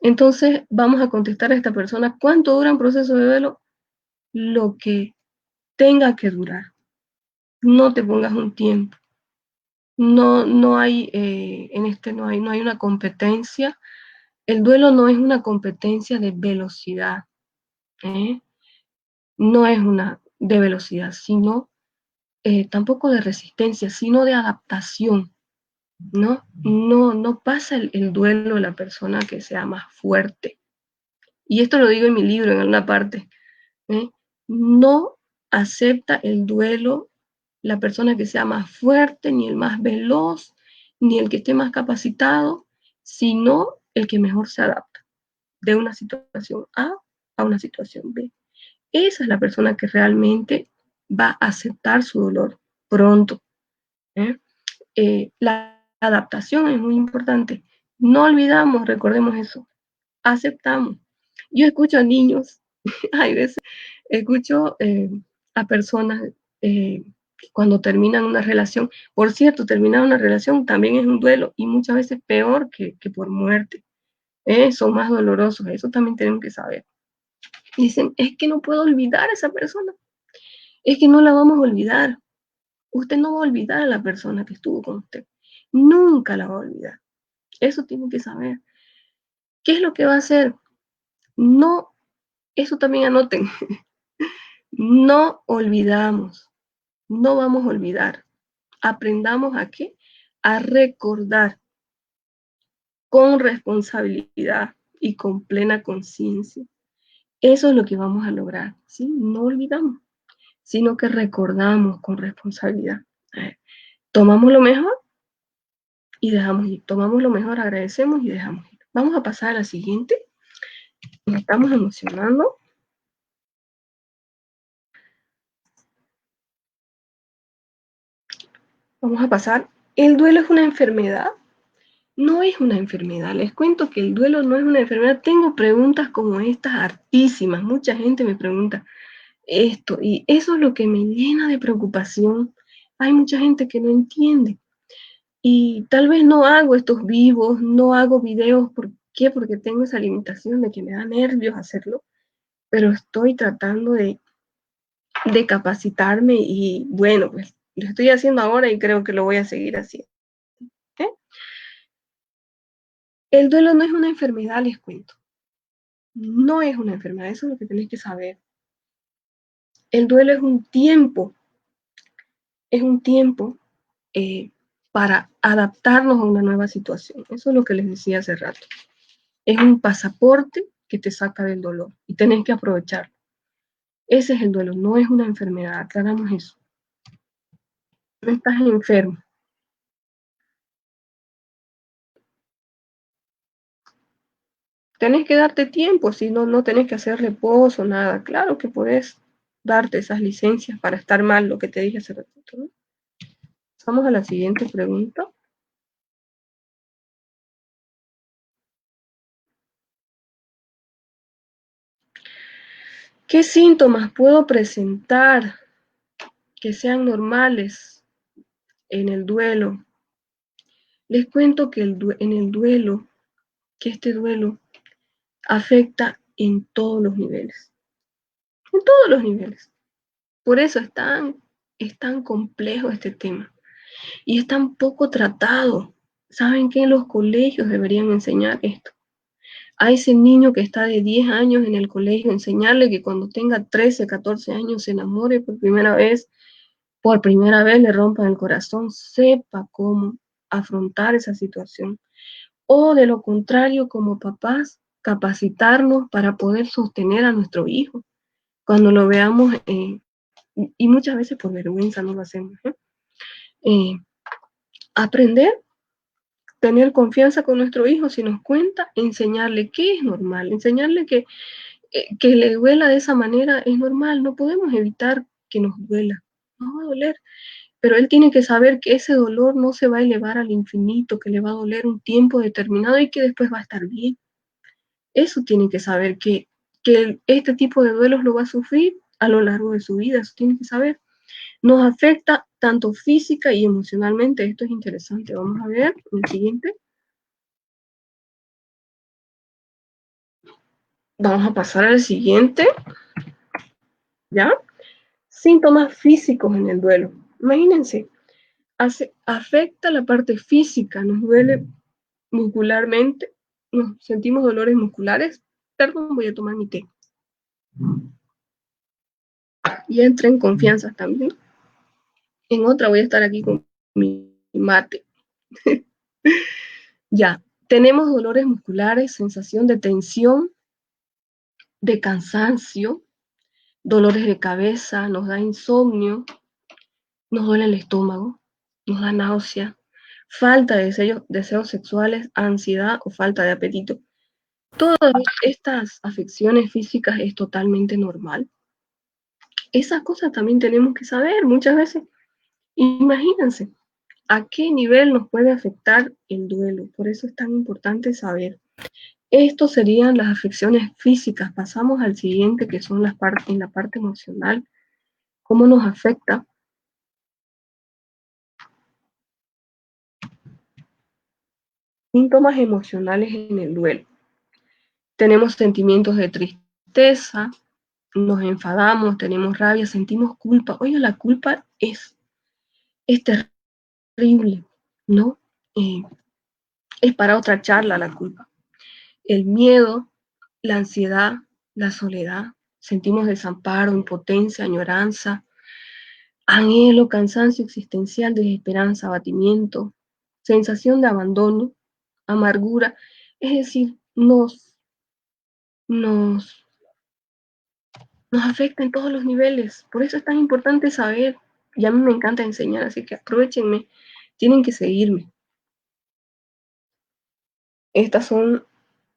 Entonces vamos a contestar a esta persona, ¿cuánto dura un proceso de duelo? Lo que tenga que durar. No te pongas un tiempo. No hay, no hay una competencia. El duelo no es una competencia de velocidad, ¿eh? No es una de velocidad, sino tampoco de resistencia, sino de adaptación, ¿no? No pasa el duelo de la persona que sea más fuerte. Y esto lo digo en mi libro, en alguna parte, ¿eh? No acepta el duelo la persona que sea más fuerte, ni el más veloz, ni el que esté más capacitado, sino el que mejor se adapta de una situación a una situación B. Esa es la persona que realmente va a aceptar su dolor pronto, ¿eh? La adaptación es muy importante. No olvidamos, recordemos eso, aceptamos. Yo escucho a niños, hay veces, escucho a personas cuando terminan una relación. Por cierto, terminar una relación también es un duelo y muchas veces peor que por muerte. Son más dolorosos, eso también tenemos que saber. Dicen, es que no puedo olvidar a esa persona, es que no la vamos a olvidar. Usted no va a olvidar a la persona que estuvo con usted, nunca la va a olvidar. Eso tiene que saber. ¿Qué es lo que va a hacer? No, eso también anoten, no olvidamos, no vamos a olvidar. Aprendamos a qué? A recordar con responsabilidad y con plena conciencia. Eso es lo que vamos a lograr, ¿sí? No olvidamos, sino que recordamos con responsabilidad. Tomamos lo mejor y dejamos ir. Tomamos lo mejor, agradecemos y dejamos ir. Vamos a pasar a la siguiente. Nos estamos emocionando. Vamos a pasar. ¿El duelo es una enfermedad? No es una enfermedad. Les cuento que el duelo no es una enfermedad. Tengo preguntas como estas hartísimas. Mucha gente me pregunta esto y eso es lo que me llena de preocupación. Hay mucha gente que no entiende. Y tal vez no hago estos vivos, no hago videos. ¿Por qué? Porque tengo esa limitación de que me da nervios hacerlo. Pero estoy tratando de capacitarme y bueno, pues lo estoy haciendo ahora y creo que lo voy a seguir haciendo. ¿Eh? El duelo no es una enfermedad, les cuento. No es una enfermedad, eso es lo que tenéis que saber. El duelo es un tiempo eh, para adaptarnos a una nueva situación. Eso es lo que les decía hace rato. Es un pasaporte que te saca del dolor y tenés que aprovecharlo. Ese es el duelo, no es una enfermedad, aclaramos eso. No estás enfermo. Tenés que darte tiempo, si no, no tenés que hacer reposo, nada. Claro que podés darte esas licencias para estar mal, lo que te dije hace ratito, ¿no? Vamos a la siguiente pregunta. ¿Qué síntomas puedo presentar que sean normales en el duelo? Les cuento que en el duelo, que este duelo afecta en todos los niveles. En todos los niveles. Por eso es tan complejo este tema. Y es tan poco tratado. ¿Saben que en los colegios deberían enseñar esto? A ese niño que está de 10 años en el colegio, enseñarle que cuando tenga 13, 14 años se enamore por primera vez le rompan el corazón, sepa cómo afrontar esa situación. O de lo contrario, como papás, capacitarnos para poder sostener a nuestro hijo. Cuando lo veamos, y muchas veces por vergüenza no lo hacemos, aprender, tener confianza con nuestro hijo, si nos cuenta, enseñarle qué es normal, enseñarle que le duela de esa manera es normal, no podemos evitar que nos duela, no va a doler, pero él tiene que saber que ese dolor no se va a elevar al infinito, que le va a doler un tiempo determinado y que después va a estar bien. Eso tiene que saber que este tipo de duelos lo va a sufrir a lo largo de su vida, eso tiene que saber. Nos afecta tanto física y emocionalmente, esto es interesante, vamos a ver el siguiente. Vamos a pasar al siguiente, ¿ya? Síntomas físicos en el duelo. Imagínense, afecta la parte física, nos duele muscularmente, nos sentimos dolores musculares. Perdón, voy a tomar mi té. Y entra en confianza también. En otra voy a estar aquí con mi mate. Ya, tenemos dolores musculares, sensación de tensión, de cansancio, dolores de cabeza, nos da insomnio, nos duele el estómago, nos da náusea, falta de deseos sexuales, ansiedad o falta de apetito. Todas estas afecciones físicas es totalmente normal. Esas cosas también tenemos que saber muchas veces. Imagínense a qué nivel nos puede afectar el duelo. Por eso es tan importante saber. Estos serían las afecciones físicas. Pasamos al siguiente, que son en la parte emocional. ¿Cómo nos afecta? Síntomas emocionales en el duelo. Tenemos sentimientos de tristeza, nos enfadamos, tenemos rabia, sentimos culpa. Oye, la culpa es terrible, ¿no? Es para otra charla la culpa. El miedo, la ansiedad, la soledad, sentimos desamparo, impotencia, añoranza, anhelo, cansancio existencial, desesperanza, abatimiento, sensación de abandono, amargura, es decir, nos afecta en todos los niveles. Por eso es tan importante saber, y a mí me encanta enseñar, así que aprovechenme, tienen que seguirme. Estos son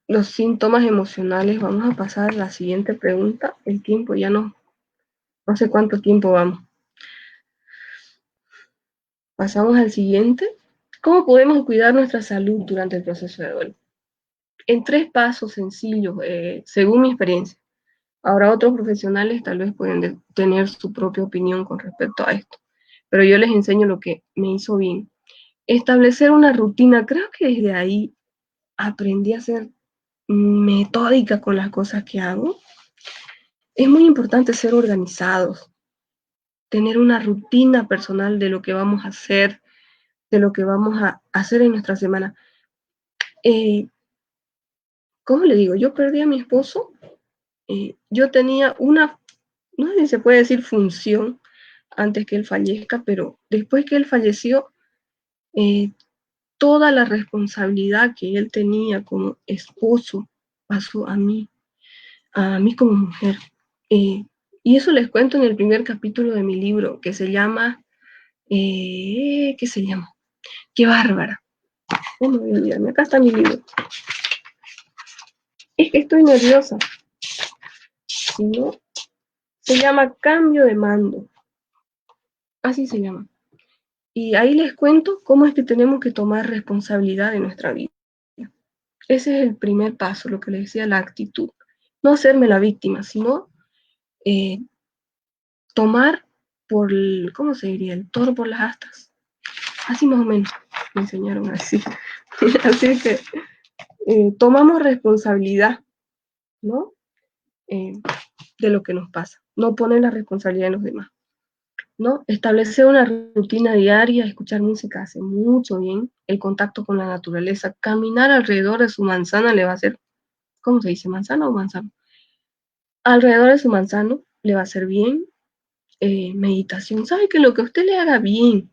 los síntomas emocionales. Vamos a pasar a la siguiente pregunta. El tiempo ya no sé cuánto tiempo vamos. Pasamos al siguiente. ¿Cómo podemos cuidar nuestra salud durante el proceso de duelo? En 3 pasos sencillos, según mi experiencia. Ahora otros profesionales tal vez pueden tener su propia opinión con respecto a esto, pero yo les enseño lo que me hizo bien. Establecer una rutina, creo que desde ahí aprendí a ser metódica con las cosas que hago. Es muy importante ser organizados, tener una rutina personal de lo que vamos a hacer, de lo que vamos a hacer en nuestra semana. ¿Cómo le digo? Yo perdí a mi esposo, yo tenía no sé si se puede decir función antes que él fallezca, pero después que él falleció, toda la responsabilidad que él tenía como esposo pasó a mí como mujer. Y eso les cuento en el primer capítulo de mi libro, que se llama, ¿qué se llama? ¡Qué bárbara! No me voy a olvidarme, acá está mi libro. Es que estoy nerviosa. Si no, se llama Cambio de Mando. Así se llama. Y ahí les cuento cómo es que tenemos que tomar responsabilidad de nuestra vida. Ese es el primer paso, lo que les decía, la actitud. No hacerme la víctima, sino tomar por, ¿cómo se diría? El toro por las astas. Así más o menos, me enseñaron así. Así que tomamos responsabilidad, ¿no? De lo que nos pasa. No poner la responsabilidad en los demás, ¿no? Establecer una rutina diaria, escuchar música hace mucho bien, el contacto con la naturaleza, caminar alrededor de su manzana le va a hacer, ¿cómo se dice? ¿Manzana o manzano? Alrededor de su manzano le va a hacer bien. Meditación, sabe que lo que a usted le haga bien,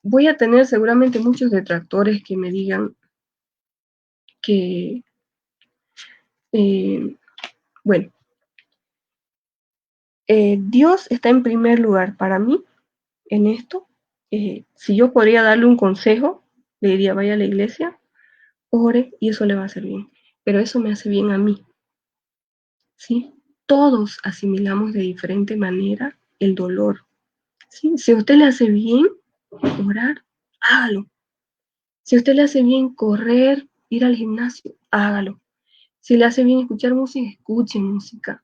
voy a tener seguramente muchos detractores que me digan que, bueno, Dios está en primer lugar para mí en esto. Si yo podría darle un consejo, le diría, vaya a la iglesia, ore y eso le va a hacer bien. Pero eso me hace bien a mí, ¿sí? Todos asimilamos de diferente manera el dolor, ¿sí? Si a usted le hace bien orar, hágalo. Si a usted le hace bien correr, ir al gimnasio, hágalo. Si le hace bien escuchar música, escuche música.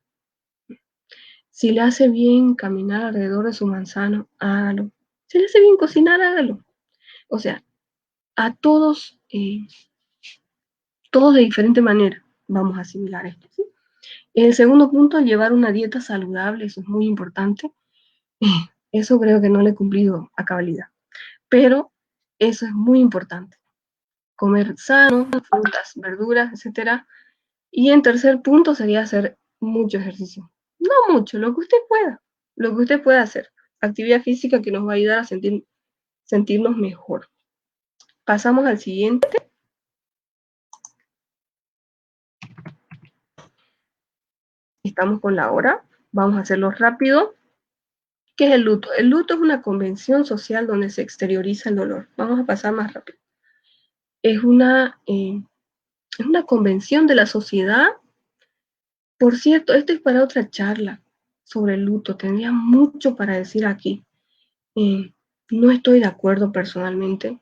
Si le hace bien caminar alrededor de su manzano, hágalo. Si le hace bien cocinar, hágalo. O sea, a todos, todos de diferente manera vamos a asimilar esto, ¿sí? El segundo punto, llevar una dieta saludable, eso es muy importante. Eso creo que no le he cumplido a cabalidad, pero eso es muy importante. Comer sano, frutas, verduras, etcétera. Y en tercer punto sería hacer mucho ejercicio. No mucho, lo que usted pueda hacer. Actividad física que nos va a ayudar a sentirnos mejor. Pasamos al siguiente. Estamos con la hora. Vamos a hacerlo rápido. ¿Qué es el luto? El luto es una convención social donde se exterioriza el dolor. Vamos a pasar más rápido. Es una convención de la sociedad. Por cierto, esto es para otra charla sobre el luto. Tendría mucho para decir aquí. No estoy de acuerdo personalmente.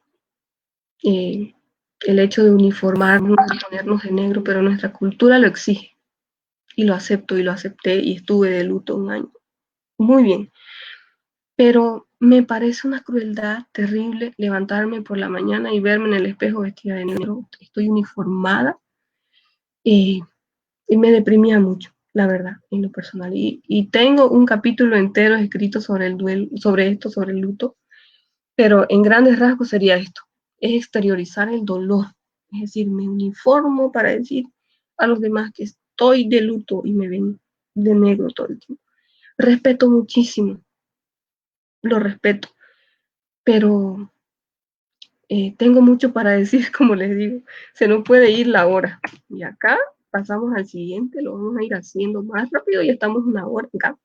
El hecho de uniformarnos, de ponernos de negro, pero nuestra cultura lo exige. Y lo acepto y lo acepté y estuve de luto un año. Muy bien. Pero me parece una crueldad terrible levantarme por la mañana y verme en el espejo vestida de negro. Estoy uniformada y me deprimía mucho, la verdad, en lo personal. Y tengo un capítulo entero escrito sobre el duelo, sobre esto, sobre el luto, pero en grandes rasgos sería esto, es exteriorizar el dolor. Es decir, me uniformo para decir a los demás que estoy de luto y me ven de negro todo el tiempo. Respeto muchísimo, lo respeto, pero tengo mucho para decir, como les digo, se nos puede ir la hora. Y acá pasamos al siguiente, lo vamos a ir haciendo más rápido y estamos una hora acá.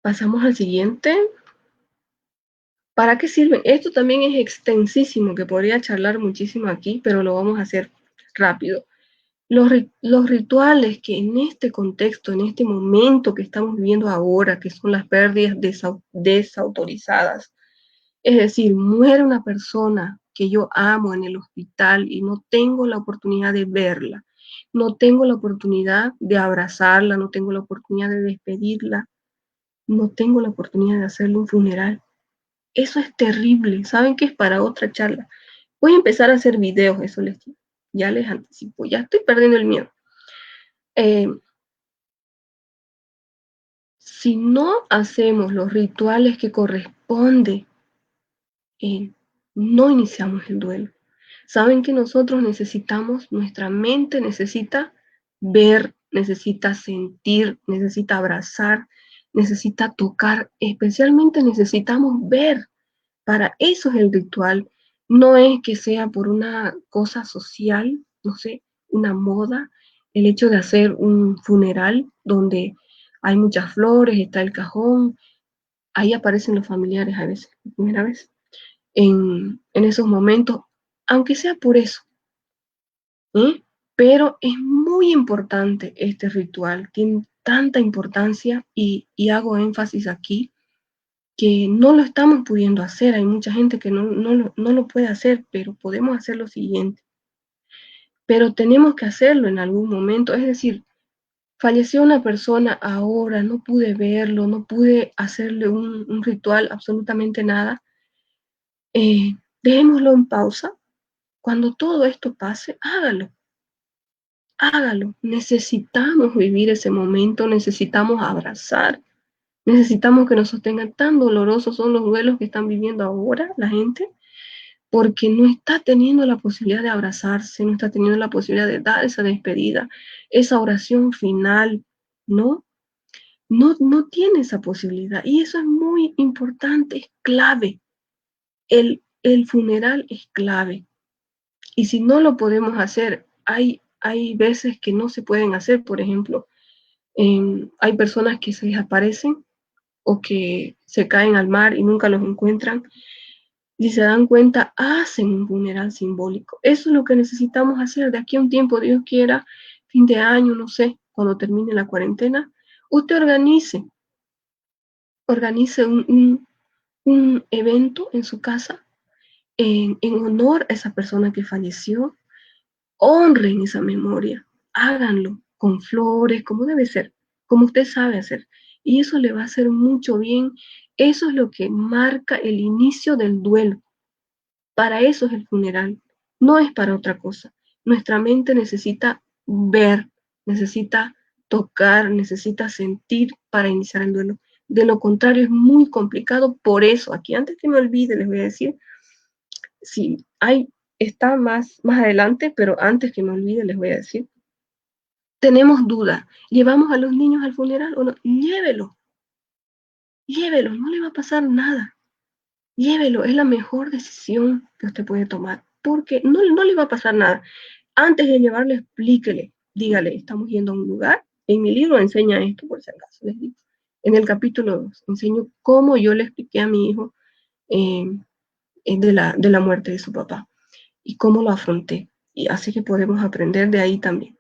Pasamos al siguiente. ¿Para qué sirven? Esto también es extensísimo, que podría charlar muchísimo aquí, pero lo vamos a hacer rápido. Los rituales que en este contexto, en este momento que estamos viviendo ahora, que son las pérdidas desautorizadas, es decir, muere una persona que yo amo en el hospital y no tengo la oportunidad de verla, no tengo la oportunidad de abrazarla, no tengo la oportunidad de despedirla, no tengo la oportunidad de hacerle un funeral. Eso es terrible. ¿Saben qué es para otra charla? Voy a empezar a hacer videos, eso ya les anticipo, ya estoy perdiendo el miedo. Si no hacemos los rituales que corresponde, no iniciamos el duelo. Saben que nosotros necesitamos, nuestra mente necesita ver, necesita sentir, necesita abrazar, necesita tocar, especialmente necesitamos ver. Para eso es el ritual. No es que sea por una cosa social, no sé, una moda, el hecho de hacer un funeral donde hay muchas flores, está el cajón, ahí aparecen los familiares a veces, la primera vez, en esos momentos, aunque sea por eso, ¿eh? Pero es muy importante este ritual, tiene tanta importancia y hago énfasis aquí que no lo estamos pudiendo hacer. Hay mucha gente que no lo puede hacer, pero podemos hacer lo siguiente. Pero tenemos que hacerlo en algún momento. Es decir, falleció una persona ahora, no pude verlo, no pude hacerle un ritual, absolutamente nada. Dejémoslo en pausa. Cuando todo esto pase, hágalo. Hágalo. Necesitamos vivir ese momento, necesitamos abrazar, necesitamos que nos sostengan. Tan dolorosos son los duelos que están viviendo ahora la gente, porque no está teniendo la posibilidad de abrazarse, no está teniendo la posibilidad de dar esa despedida, esa oración final, ¿no? No tiene esa posibilidad. Y eso es muy importante, es clave. El funeral es clave. Y si no lo podemos hacer, hay veces que no se pueden hacer. Por ejemplo, hay personas que se desaparecen o que se caen al mar y nunca los encuentran. Si se dan cuenta, hacen un funeral simbólico. Eso es lo que necesitamos hacer de aquí a un tiempo, Dios quiera, fin de año, no sé, cuando termine la cuarentena. Usted organice un evento en su casa en honor a esa persona que falleció. Honren esa memoria, háganlo con flores, como debe ser, como usted sabe hacer. Y eso le va a hacer mucho bien. Eso es lo que marca el inicio del duelo. Para eso es el funeral, no es para otra cosa. Nuestra mente necesita ver, necesita tocar, necesita sentir para iniciar el duelo. De lo contrario es muy complicado. Por eso, aquí antes que me olvide, les voy a decir, si hay, está más adelante, pero antes que me olvide, les voy a decir, tenemos duda, ¿llevamos a los niños al funeral o no? Llévelo, llévelo, no le va a pasar nada. Llévelo, es la mejor decisión que usted puede tomar, porque no le va a pasar nada. Antes de llevarle, explíquele, dígale, estamos yendo a un lugar. En mi libro enseña esto, por si acaso, les digo. En el capítulo 2 enseño cómo yo le expliqué a mi hijo eh, de la muerte de su papá y cómo lo afronté. Y así que podemos aprender de ahí también.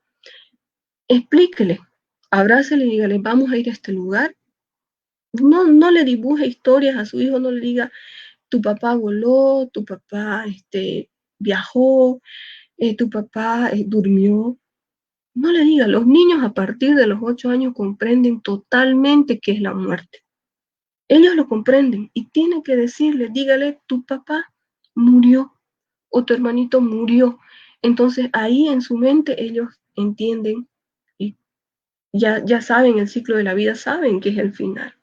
Explíquele, abrácele y dígale, vamos a ir a este lugar. No le dibuje historias a su hijo, no le diga, tu papá voló, tu papá viajó, tu papá durmió. No le diga, los niños a partir de los 8 años comprenden totalmente qué es la muerte. Ellos lo comprenden y tienen que decirle, dígale, tu papá murió o tu hermanito murió. Entonces ahí en su mente ellos entienden y ya saben el ciclo de la vida, saben que es el final.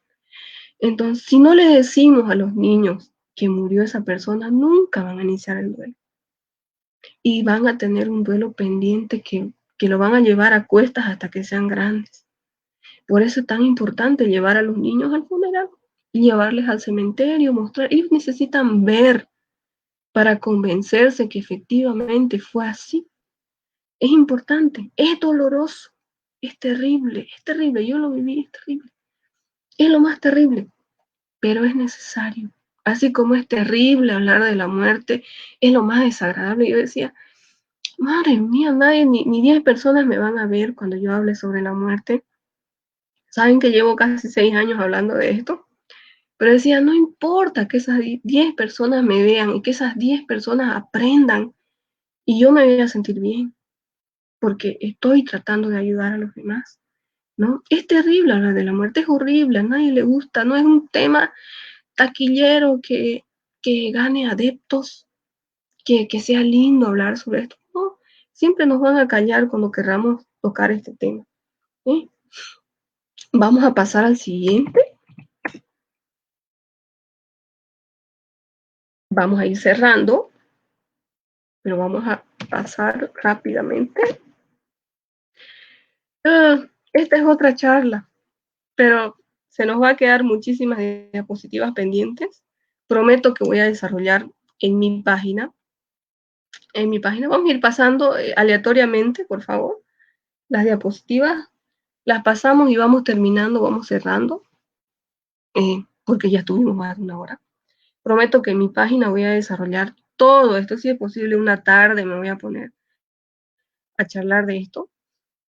Entonces, si no le decimos a los niños que murió esa persona, nunca van a iniciar el duelo. Y van a tener un duelo pendiente que lo van a llevar a cuestas hasta que sean grandes. Por eso es tan importante llevar a los niños al funeral y llevarles al cementerio, mostrar. Ellos necesitan ver para convencerse que efectivamente fue así. Es importante, es doloroso, es terrible, yo lo viví, es terrible. Es lo más terrible, pero es necesario. Así como es terrible hablar de la muerte, es lo más desagradable. Yo decía, madre mía, nadie, ni 10 personas me van a ver cuando yo hable sobre la muerte. Saben que llevo casi 6 años hablando de esto, pero decía, no importa que esas 10 personas me vean y que esas 10 personas aprendan y yo me voy a sentir bien, porque estoy tratando de ayudar a los demás, ¿no? Es terrible hablar de la muerte, es horrible, a nadie le gusta, no es un tema taquillero que gane adeptos, que sea lindo hablar sobre esto. No, siempre nos van a callar cuando querramos tocar este tema. ¿Sí? Vamos a pasar al siguiente. Vamos a ir cerrando, pero vamos a pasar rápidamente. Esta es otra charla, pero se nos va a quedar muchísimas diapositivas pendientes. Prometo que voy a desarrollar en mi página. En mi página vamos a ir pasando aleatoriamente, por favor, las diapositivas. Las pasamos y vamos terminando, vamos cerrando, porque ya estuvimos más de una hora. Prometo que en mi página voy a desarrollar todo esto. Si es posible, una tarde me voy a poner a charlar de esto,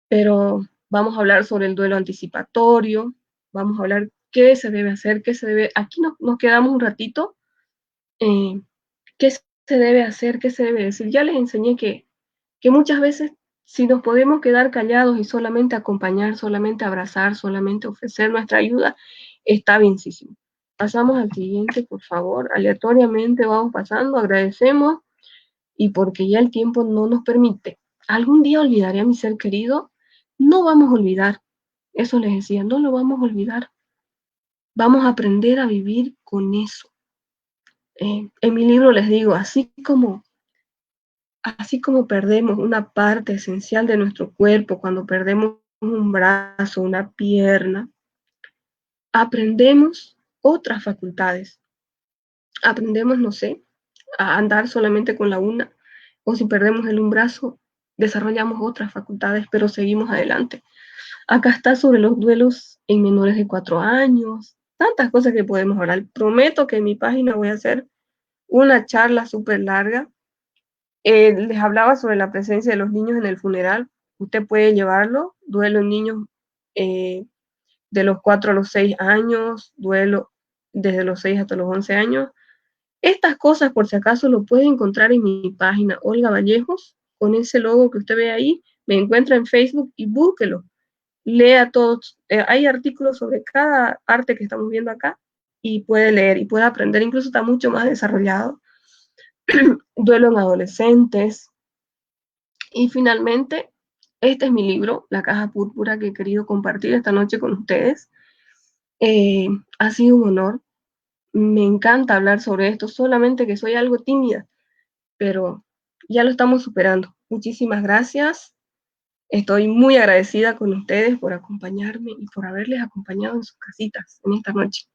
pero vamos a hablar sobre el duelo anticipatorio, vamos a hablar qué se debe hacer, qué se debe... Aquí nos quedamos un ratito, qué se debe hacer, qué se debe decir. Ya les enseñé que muchas veces si nos podemos quedar callados y solamente acompañar, solamente abrazar, solamente ofrecer nuestra ayuda, está bienísimo. Pasamos al siguiente, por favor, aleatoriamente vamos pasando, agradecemos, y porque ya el tiempo no nos permite. Algún día olvidaré a mi ser querido, no vamos a olvidar, eso les decía, no lo vamos a olvidar, vamos a aprender a vivir con eso. En mi libro les digo, así como perdemos una parte esencial de nuestro cuerpo, cuando perdemos un brazo, una pierna, aprendemos otras facultades. Aprendemos, no sé, a andar solamente con la una, o si perdemos un brazo, desarrollamos otras facultades, pero seguimos adelante. Acá está sobre los duelos en menores de 4 años, tantas cosas que podemos hablar. Prometo que en mi página voy a hacer una charla súper larga. Les hablaba sobre la presencia de los niños en el funeral. Usted puede llevarlo, duelo en niños de los 4 a los 6 años, duelo desde los 6 hasta los 11 años. Estas cosas, por si acaso, lo puede encontrar en mi página, Olga Vallejos, con ese logo que usted ve ahí, me encuentra en Facebook y búsquelo. Lea todos, hay artículos sobre cada arte que estamos viendo acá y puede leer y puede aprender, incluso está mucho más desarrollado. Duelo en adolescentes. Y finalmente, este es mi libro, La Caja Púrpura, que he querido compartir esta noche con ustedes. Ha sido un honor. Me encanta hablar sobre esto, solamente que soy algo tímida, pero ya lo estamos superando. Muchísimas gracias. Estoy muy agradecida con ustedes por acompañarme y por haberles acompañado en sus casitas en esta noche.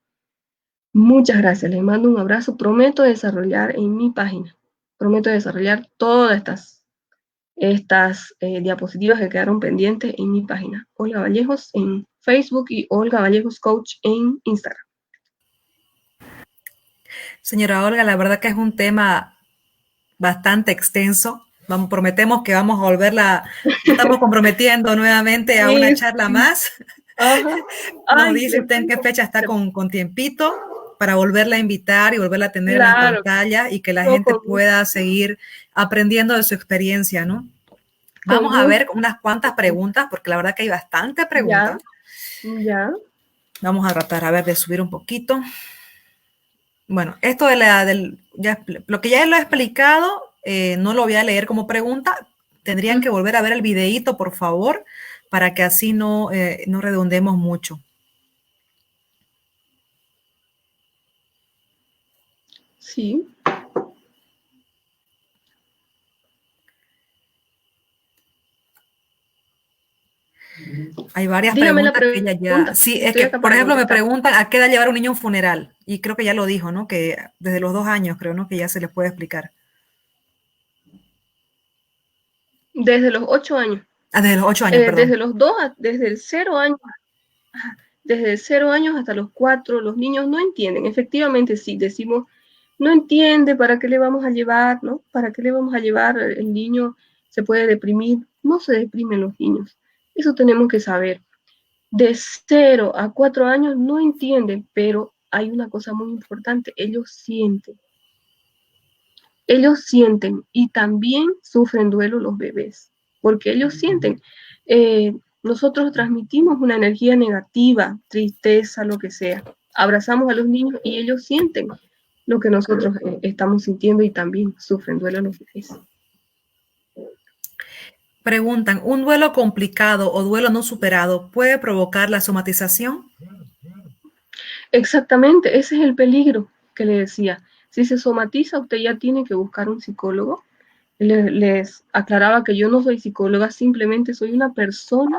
Muchas gracias. Les mando un abrazo. Prometo desarrollar en mi página, prometo desarrollar todas estas diapositivas que quedaron pendientes en mi página. Olga Vallejos en Facebook y Olga Vallejos Coach en Instagram. Señora Olga, la verdad que es un tema bastante extenso. Prometemos que vamos a volverla, estamos comprometiendo nuevamente a una charla más. Ajá. Nos dice usted en qué fecha está con tiempito para volverla a invitar y volverla a tener en la pantalla y que la gente pueda seguir aprendiendo de su experiencia, ¿no? Vamos a ver unas cuantas preguntas, porque la verdad que hay bastante preguntas. Ya. Vamos a tratar, a ver, de subir un poquito. Bueno, esto de lo que ya lo he explicado, no lo voy a leer como pregunta. Tendrían que volver a ver el videíto, por favor, para que así no redondemos mucho. Sí. Hay varias preguntas que ella ya... Sí, es que, por ejemplo, me preguntan a qué edad llevar a un niño a un funeral. Y creo que ya lo dijo, ¿no? Que desde los 2 años, creo, ¿no? Que ya se les puede explicar. Desde los 8 años. Desde los 8 años, perdón. Desde los 2, desde el 0 años. Desde 0 años hasta los 4, los niños no entienden. Efectivamente, sí, decimos, no entiende, ¿para qué le vamos a llevar? ¿No? ¿Para qué le vamos a llevar? El niño se puede deprimir. No se deprimen los niños. Eso tenemos que saber. De 0 a 4 años no entienden, pero hay una cosa muy importante, ellos sienten. Ellos sienten y también sufren duelo los bebés, porque ellos sienten. Nosotros transmitimos una energía negativa, tristeza, lo que sea. Abrazamos a los niños y ellos sienten lo que nosotros estamos sintiendo y también sufren duelo los bebés. Preguntan, ¿un duelo complicado o duelo no superado puede provocar la somatización? Exactamente, ese es el peligro que le decía. Si se somatiza, usted ya tiene que buscar un psicólogo. Les aclaraba que yo no soy psicóloga, simplemente soy una persona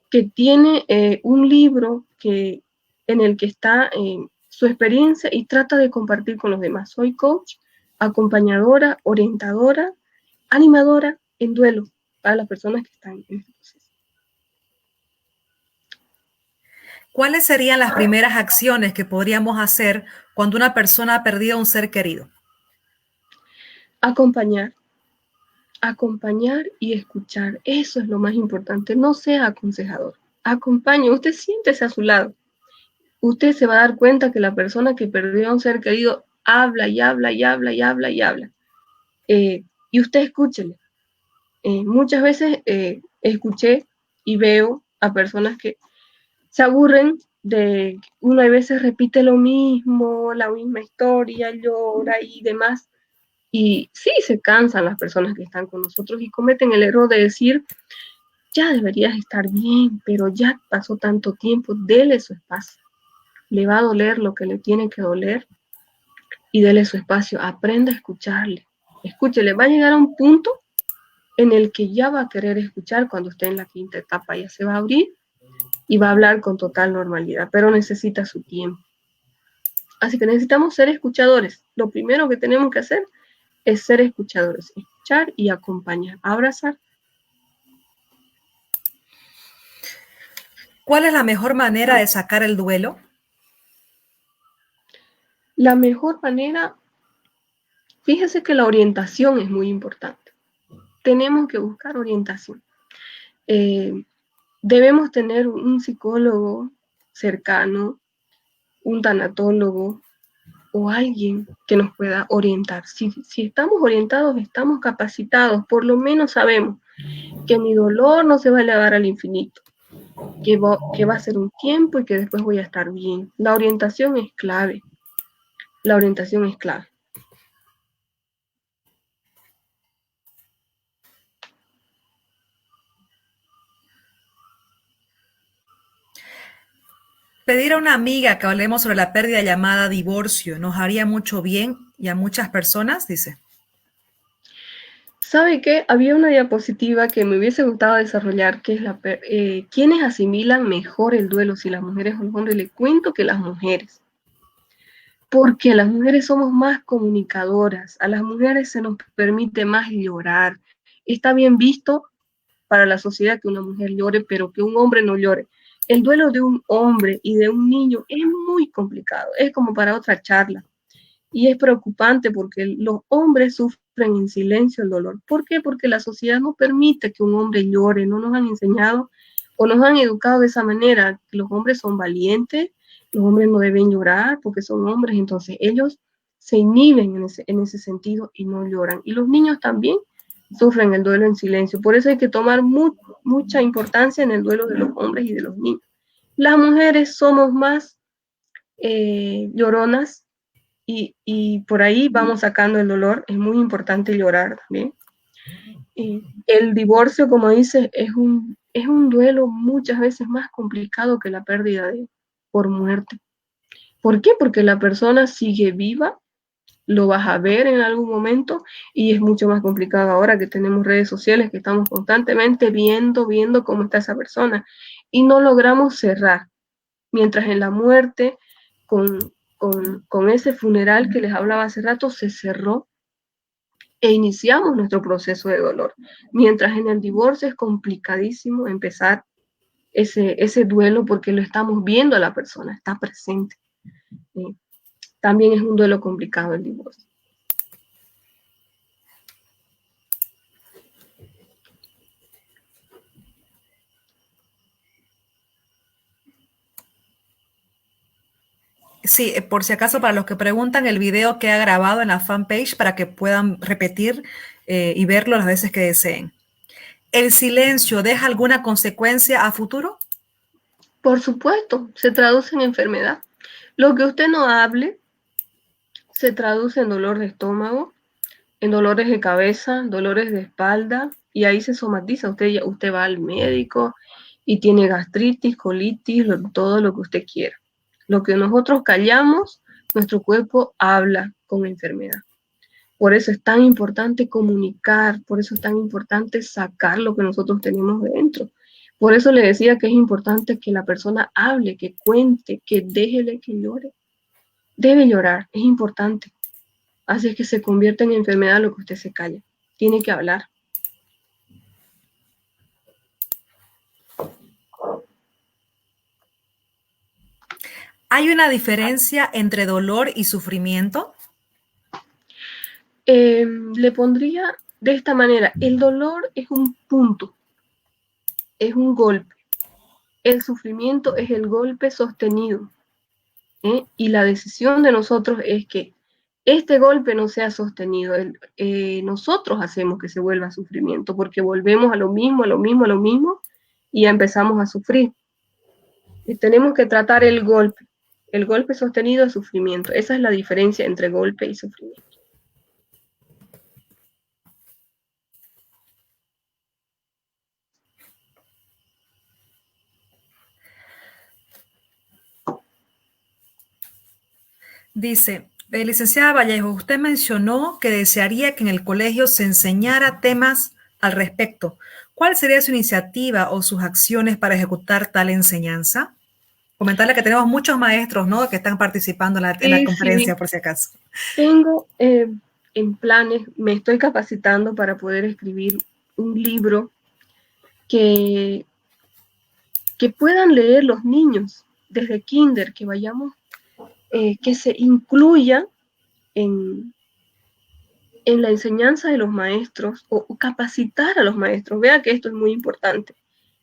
que tiene un libro que en el que está su experiencia y trata de compartir con los demás. Soy coach, acompañadora, orientadora, animadora en duelo para las personas que están en este proceso. ¿Cuáles serían las primeras acciones que podríamos hacer cuando una persona ha perdido a un ser querido? Acompañar y escuchar, eso es lo más importante. No sea aconsejador, acompañe, usted siéntese a su lado. Usted se va a dar cuenta que la persona que perdió a un ser querido habla y habla y habla y habla y habla. Y usted escúchele. Muchas veces escuché y veo a personas que se aburren de uno a veces repite lo mismo, la misma historia, llora y demás. Y sí, se cansan las personas que están con nosotros y cometen el error de decir, ya deberías estar bien, pero ya pasó tanto tiempo, dele su espacio. Le va a doler lo que le tiene que doler y dele su espacio. Aprenda a escucharle. Escúchele, va a llegar a un punto en el que ya va a querer escuchar cuando esté en la quinta etapa, ya se va a abrir y va a hablar con total normalidad, pero necesita su tiempo. Así que necesitamos ser escuchadores. Lo primero que tenemos que hacer es ser escuchadores, escuchar y acompañar, abrazar. ¿Cuál es la mejor manera de sacar el duelo? La mejor manera, fíjese que la orientación es muy importante. Tenemos que buscar orientación. Debemos tener un psicólogo cercano, un tanatólogo o alguien que nos pueda orientar. Si estamos orientados, estamos capacitados, por lo menos sabemos que mi dolor no se va a elevar al infinito, que va a ser un tiempo y que después voy a estar bien. La orientación es clave. La orientación es clave. Pedir a una amiga que hablemos sobre la pérdida llamada divorcio nos haría mucho bien y a muchas personas, dice. ¿Sabe qué? Había una diapositiva que me hubiese gustado desarrollar, que es ¿quiénes asimilan mejor el duelo, si las mujeres o los hombres? Le cuento que las mujeres, porque las mujeres somos más comunicadoras, a las mujeres se nos permite más llorar. Está bien visto para la sociedad que una mujer llore, pero que un hombre no llore. El duelo de un hombre y de un niño es muy complicado, es como para otra charla. Y es preocupante porque los hombres sufren en silencio el dolor. ¿Por qué? Porque la sociedad no permite que un hombre llore, no nos han enseñado o nos han educado de esa manera. Los hombres son valientes, los hombres no deben llorar porque son hombres, entonces ellos se inhiben en ese sentido y no lloran. Y los niños también sufren el duelo en silencio. Por eso hay que tomar mucha importancia en el duelo de los hombres y de los niños. Las mujeres somos más lloronas y por ahí vamos sacando el dolor. Es muy importante llorar también. El divorcio, como dices, es un duelo muchas veces más complicado que la pérdida por muerte. ¿Por qué? Porque la persona sigue viva, lo vas a ver en algún momento y es mucho más complicado ahora que tenemos redes sociales, que estamos constantemente viendo cómo está esa persona y no logramos cerrar. Mientras en la muerte, con ese funeral que les hablaba hace rato, se cerró e iniciamos nuestro proceso de dolor. Mientras en el divorcio es complicadísimo empezar ese duelo porque lo estamos viendo a la persona, está presente. También es un duelo complicado el divorcio. Sí, por si acaso, para los que preguntan, el video queda grabado en la fanpage para que puedan repetir y verlo las veces que deseen. ¿El silencio deja alguna consecuencia a futuro? Por supuesto, se traduce en enfermedad. Lo que usted no hable se traduce en dolor de estómago, en dolores de cabeza, dolores de espalda, y ahí se somatiza. Usted va al médico y tiene gastritis, colitis, todo lo que usted quiera. Lo que nosotros callamos, nuestro cuerpo habla con enfermedad. Por eso es tan importante comunicar, por eso es tan importante sacar lo que nosotros tenemos dentro, Por eso le decía que es importante que la persona hable, que cuente, que déjele que llore. Debe llorar, es importante. Así es que se convierte en enfermedad lo que usted se calla. Tiene que hablar. ¿Hay una diferencia entre dolor y sufrimiento? Le pondría de esta manera, el dolor es un punto, es un golpe. El sufrimiento es el golpe sostenido. Y la decisión de nosotros es que este golpe no sea sostenido. Nosotros hacemos que se vuelva sufrimiento porque volvemos a lo mismo, a lo mismo, a lo mismo y ya empezamos a sufrir. Y tenemos que tratar el golpe. El golpe sostenido es sufrimiento. Esa es la diferencia entre golpe y sufrimiento. Dice, licenciada Vallejo, usted mencionó que desearía que en el colegio se enseñara temas al respecto. ¿Cuál sería su iniciativa o sus acciones para ejecutar tal enseñanza? Comentarle que tenemos muchos maestros, ¿no?, que están participando en la Sí, conferencia, por si acaso. tengo en planes, me estoy capacitando para poder escribir un libro que, que puedan leer los niños desde kinder, que vayamos, que se incluya en, en la enseñanza de los maestros o capacitar a los maestros. Vea que esto es muy importante.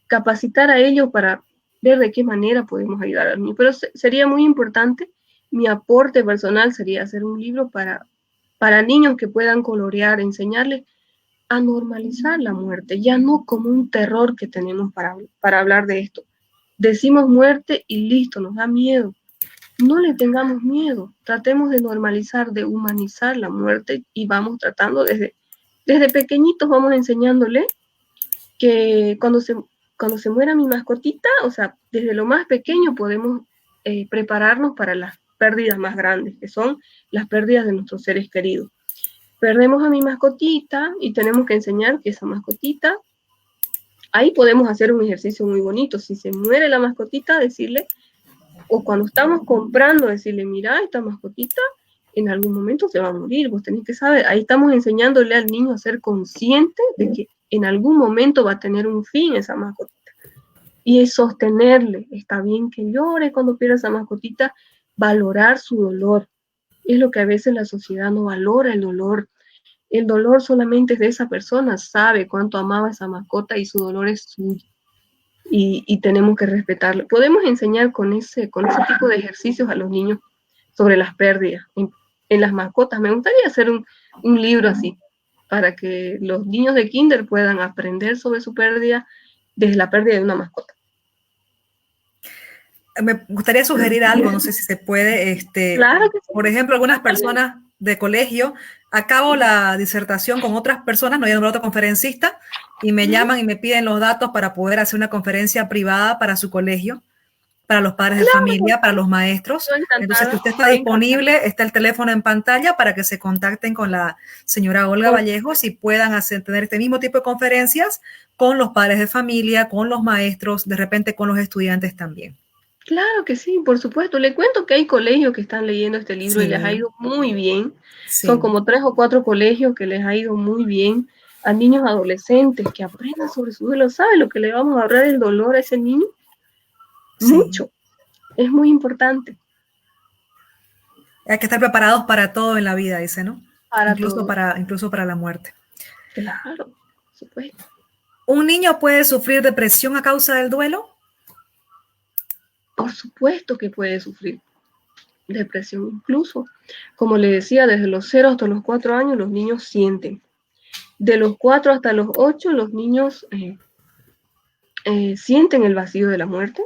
Capacitar a ellos para ver de qué manera podemos ayudar a los niños. Pero sería muy importante, mi aporte personal sería hacer un libro para niños que puedan colorear, enseñarles a normalizar la muerte, ya no como un terror que tenemos para hablar de esto. Decimos muerte y listo, nos da miedo. No le tengamos miedo, tratemos de normalizar, de humanizar la muerte y vamos tratando desde pequeñitos, vamos enseñándole que cuando se muera mi mascotita, o sea, desde lo más pequeño podemos prepararnos para las pérdidas más grandes, que son las pérdidas de nuestros seres queridos. Perdemos a mi mascotita y tenemos que enseñar que esa mascotita, ahí podemos hacer un ejercicio muy bonito. Si se muere la mascotita, decirle, o cuando estamos comprando, decirle, mira, esta mascotita en algún momento se va a morir, vos tenés que saber, ahí estamos enseñándole al niño a ser consciente de que en algún momento va a tener un fin esa mascotita. Y es sostenerle, está bien que llore cuando pierda esa mascotita, valorar su dolor. Es lo que a veces la sociedad no valora, el dolor. El dolor solamente es de esa persona, sabe cuánto amaba esa mascota y su dolor es suyo. Y tenemos que respetarlo. Podemos enseñar con ese tipo de ejercicios a los niños sobre las pérdidas en las mascotas. Me gustaría hacer un libro así, para que los niños de kinder puedan aprender sobre su pérdida desde la pérdida de una mascota. Me gustaría sugerir algo, no sé si se puede. Claro que sí. Por ejemplo, algunas personas de colegio, acabo la disertación con otras personas, no hay otro conferencista, y me llaman y me piden los datos para poder hacer una conferencia privada para su colegio, para los padres de familia, para los maestros. Entonces, si usted está disponible, está el teléfono en pantalla para que se contacten con la señora Olga Vallejos y puedan tener este mismo tipo de conferencias con los padres de familia, con los maestros, de repente con los estudiantes también. Claro que sí, por supuesto. Le cuento que hay colegios que están leyendo este libro y les ha ido muy bien. Sí. Son como 3 o 4 colegios que les ha ido muy bien. A niños adolescentes que aprendan sobre su duelo. ¿Sabe lo que le vamos a ahorrar el dolor a ese niño? Sí. Mucho. Es muy importante. Hay que estar preparados para todo en la vida, dice, ¿no? Incluso para la muerte. Claro, por supuesto. ¿Un niño puede sufrir depresión a causa del duelo? Por supuesto que puede sufrir depresión. Incluso, como le decía, desde los 0 hasta los 4 años los niños sienten. De los 4 hasta los 8 los niños sienten el vacío de la muerte,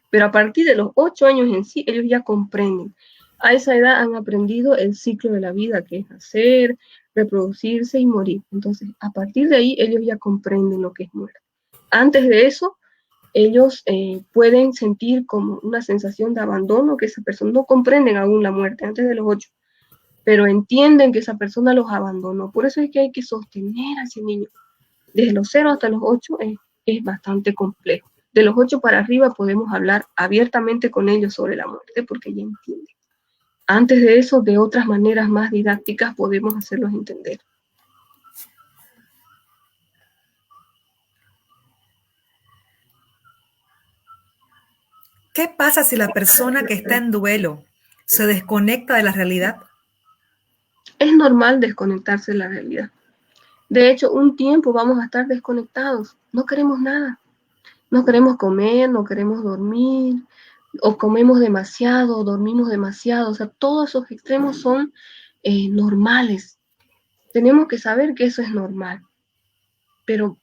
pero a partir de los 8 años en sí, ellos ya comprenden. A esa edad han aprendido el ciclo de la vida, que es nacer, reproducirse y morir. Entonces, a partir de ahí, ellos ya comprenden lo que es muerte. Antes de eso, ellos pueden sentir como una sensación de abandono, que esa persona no comprenden aún la muerte antes de los 8, pero entienden que esa persona los abandonó. Por eso es que hay que sostener a ese niño desde los 0 hasta los 8, es bastante complejo. De los 8 para arriba podemos hablar abiertamente con ellos sobre la muerte porque ya entienden. Antes de eso, de otras maneras más didácticas, podemos hacerlos entender. ¿Qué pasa si la persona que está en duelo se desconecta de la realidad? Es normal desconectarse de la realidad. De hecho, un tiempo vamos a estar desconectados. No queremos nada. No queremos comer, no queremos dormir, o comemos demasiado, o dormimos demasiado. O sea, todos esos extremos son normales. Tenemos que saber que eso es normal. Pero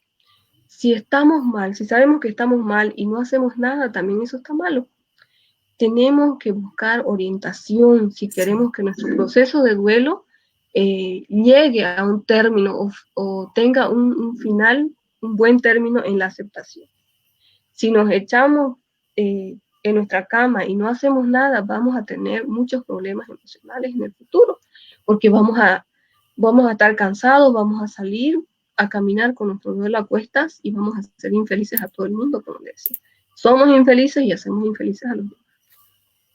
si estamos mal, si sabemos que estamos mal y no hacemos nada, también eso está malo. Tenemos que buscar orientación si queremos que nuestro proceso de duelo llegue a un término o tenga un final, un buen término en la aceptación. Si nos echamos en nuestra cama y no hacemos nada, vamos a tener muchos problemas emocionales en el futuro, porque vamos a estar cansados, vamos a salir a caminar con nuestro duelo a cuestas y vamos a ser infelices a todo el mundo, como decía. Somos infelices y hacemos infelices a los demás.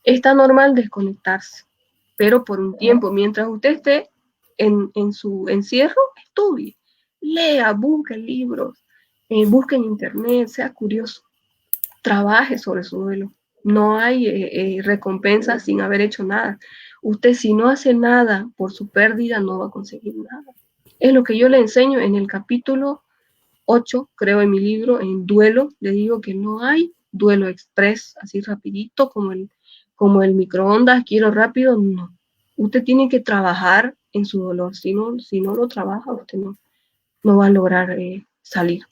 Está normal desconectarse, pero por un tiempo, mientras usted esté en su encierro, estudie, lea, busque libros, busque en internet, sea curioso, trabaje sobre su duelo. No hay recompensa sin haber hecho nada. Usted si no hace nada por su pérdida no va a conseguir nada. Es lo que yo le enseño en el capítulo 8, creo en mi libro, en duelo. Le digo que no hay duelo express, así rapidito como el microondas, quiero rápido, no. Usted tiene que trabajar en su dolor. Si no lo trabaja, usted no va a lograr salir.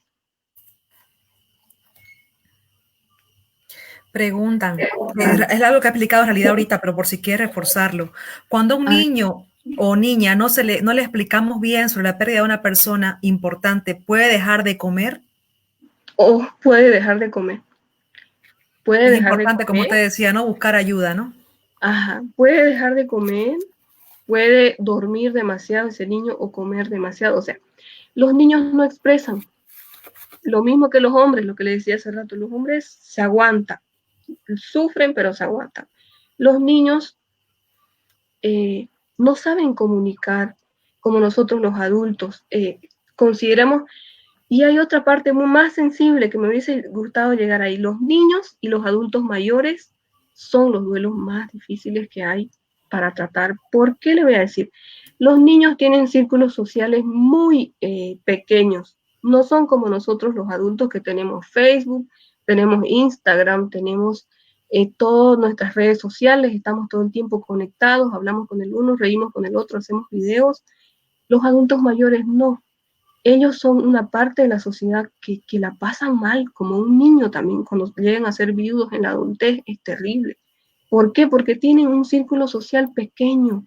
Preguntan, es algo que he aplicado en realidad ahorita, pero por si quiere reforzarlo. Cuando a un niño o niña no le explicamos bien sobre la pérdida de una persona importante, ¿puede dejar de comer? O puede dejar de comer. Puede Es dejar de importante, como comer. usted decía, ¿no? Buscar ayuda, ¿no? Ajá. Puede dejar de comer. Puede dormir demasiado ese niño o comer demasiado. O sea, los niños no expresan. Lo mismo que los hombres, lo que le decía hace rato, los hombres se aguantan. Sufren, pero se aguantan. Los niños no saben comunicar como nosotros los adultos. Consideramos, y hay otra parte muy más sensible que me hubiese gustado llegar ahí. Los niños y los adultos mayores son los duelos más difíciles que hay para tratar. ¿Por qué le voy a decir? Los niños tienen círculos sociales muy pequeños. No son como nosotros los adultos que tenemos Facebook, tenemos Instagram, tenemos todas nuestras redes sociales, estamos todo el tiempo conectados, hablamos con el uno, reímos con el otro, hacemos videos. Los adultos mayores no. Ellos son una parte de la sociedad que la pasan mal, como un niño también, cuando llegan a ser viudos en la adultez, es terrible. ¿Por qué? Porque tienen un círculo social pequeño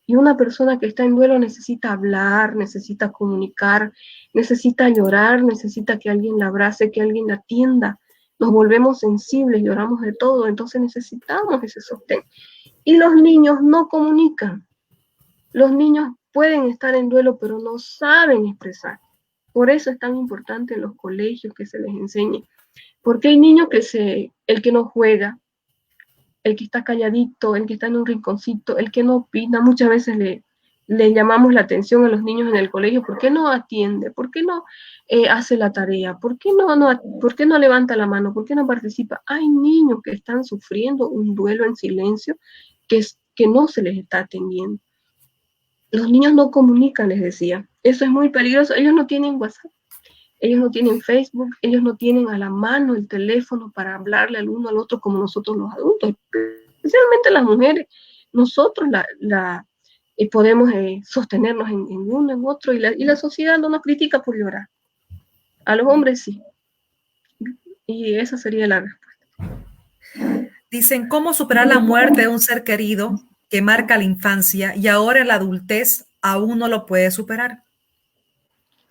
y una persona que está en duelo necesita hablar, necesita comunicar, necesita llorar, necesita que alguien la abrace, que alguien la atienda. Nos volvemos sensibles, lloramos de todo, entonces necesitamos ese sostén. Y los niños no comunican. Los niños pueden estar en duelo, pero no saben expresar. Por eso es tan importante en los colegios que se les enseñe. Porque hay niños el que no juega, el que está calladito, el que está en un rinconcito, el que no opina, muchas veces le llamamos la atención a los niños en el colegio, ¿por qué no atiende? ¿Por qué no hace la tarea? ¿Por qué ¿Por qué no levanta la mano? ¿Por qué no participa? Hay niños que están sufriendo un duelo en silencio que no se les está atendiendo. Los niños no comunican, les decía. Eso es muy peligroso. Ellos no tienen WhatsApp, ellos no tienen Facebook, ellos no tienen a la mano el teléfono para hablarle al uno al otro como nosotros los adultos, especialmente las mujeres. Nosotros podemos sostenernos en uno, en otro, y la sociedad no nos critica por llorar. A los hombres sí. Y esa sería la respuesta. Dicen, ¿cómo superar la muerte de un ser querido que marca la infancia y ahora en la adultez aún no lo puede superar?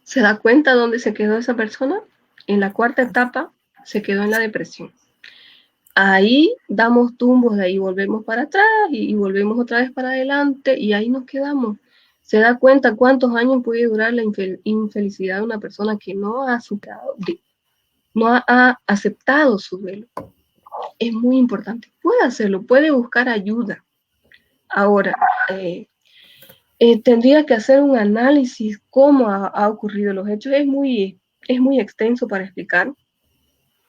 ¿Se da cuenta dónde se quedó esa persona? En la cuarta etapa se quedó en la depresión. Ahí damos tumbos, de ahí volvemos para atrás y volvemos otra vez para adelante y ahí nos quedamos. ¿Se da cuenta cuántos años puede durar la infelicidad de una persona que no ha superado? no ha aceptado su duelo. Es muy importante. Puede hacerlo, puede buscar ayuda. Ahora, tendría que hacer un análisis cómo ha ocurrido los hechos. Es muy extenso para explicar.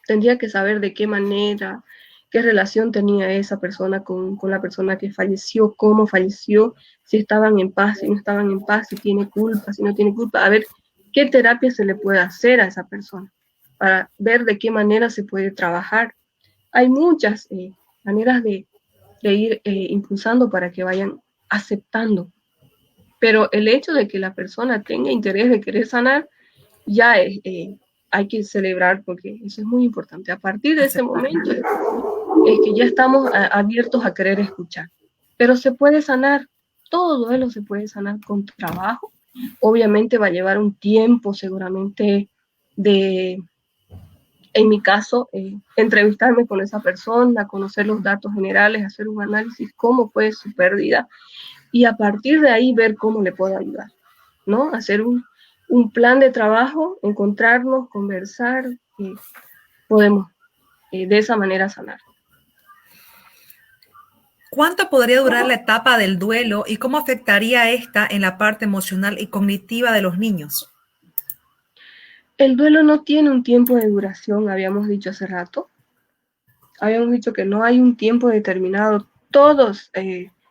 Tendría que saber de qué manera, qué relación tenía esa persona con la persona que falleció, cómo falleció, si estaban en paz, si no estaban en paz, si tiene culpa, si no tiene culpa, a ver qué terapia se le puede hacer a esa persona, para ver de qué manera se puede trabajar. Hay muchas maneras de ir impulsando para que vayan aceptando, pero el hecho de que la persona tenga interés de querer sanar, ya hay que celebrar porque eso es muy importante. A partir de ese momento es que ya estamos abiertos a querer escuchar. Pero se puede sanar, todo duelo se puede sanar con trabajo. Obviamente va a llevar un tiempo seguramente en mi caso, entrevistarme con esa persona, conocer los datos generales, hacer un análisis, cómo fue su pérdida y a partir de ahí ver cómo le puedo ayudar, ¿no? Hacer un plan de trabajo, encontrarnos, conversar, y podemos de esa manera sanar. ¿Cuánto podría durar la etapa del duelo y cómo afectaría esta en la parte emocional y cognitiva de los niños? El duelo no tiene un tiempo de duración, habíamos dicho hace rato. Habíamos dicho que no hay un tiempo determinado. Todos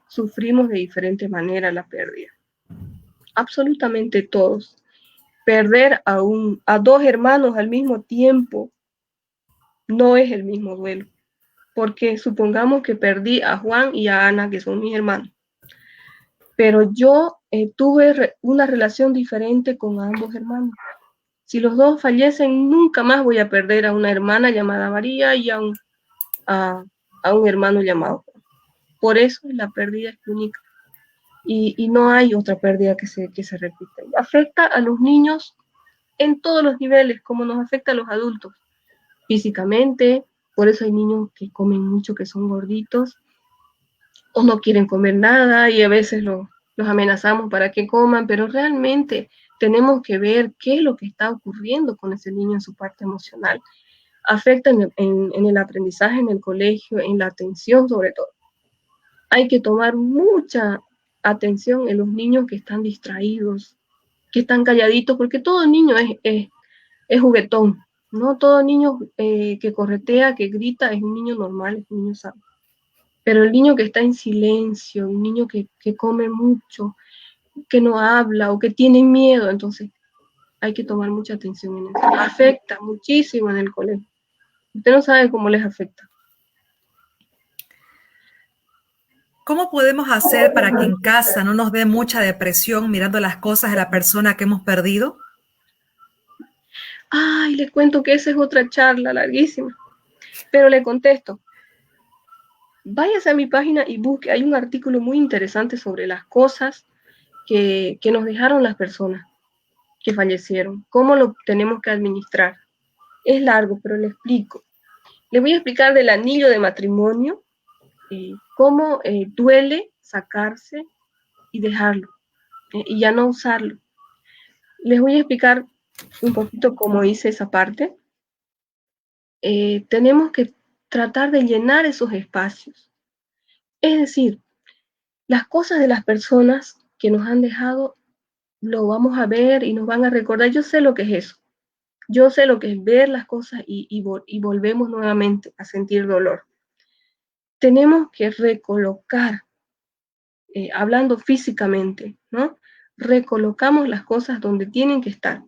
sufrimos de diferente manera la pérdida. Absolutamente todos. Perder a dos hermanos al mismo tiempo no es el mismo duelo. Porque supongamos que perdí a Juan y a Ana, que son mis hermanos. Pero yo tuve una relación diferente con ambos hermanos. Si los dos fallecen, nunca más voy a perder a una hermana llamada María y a un hermano llamado Juan. Por eso la pérdida es única. Y no hay otra pérdida que se repita. Y afecta a los niños en todos los niveles, como nos afecta a los adultos. Físicamente, por eso hay niños que comen mucho, que son gorditos, o no quieren comer nada y a veces los amenazamos para que coman, pero realmente tenemos que ver qué es lo que está ocurriendo con ese niño en su parte emocional. Afecta en el aprendizaje, en el colegio, en la atención sobre todo. Hay que tomar mucha atención en los niños que están distraídos, que están calladitos, porque todo niño es juguetón, ¿no? Todo niño que corretea, que grita, es un niño normal, es un niño sano. Pero el niño que está en silencio, un niño que come mucho, que no habla o que tiene miedo, entonces hay que tomar mucha atención en eso. Afecta muchísimo en el colegio. Usted no sabe cómo les afecta. ¿Cómo podemos hacer para que en casa no nos dé mucha depresión mirando las cosas de la persona que hemos perdido? Ay, le cuento que esa es otra charla larguísima, pero le contesto. Váyase a mi página y busque, hay un artículo muy interesante sobre las cosas que nos dejaron las personas que fallecieron, cómo lo tenemos que administrar. Es largo, pero le explico. Le voy a explicar del anillo de matrimonio, cómo duele sacarse y dejarlo, y ya no usarlo. Les voy a explicar un poquito cómo hice esa parte. Tenemos que tratar de llenar esos espacios. Es decir, las cosas de las personas que nos han dejado, lo vamos a ver y nos van a recordar. Yo sé lo que es eso. Yo sé lo que es ver las cosas y volvemos nuevamente a sentir dolor. Tenemos que recolocar, hablando físicamente, ¿no? Recolocamos las cosas donde tienen que estar.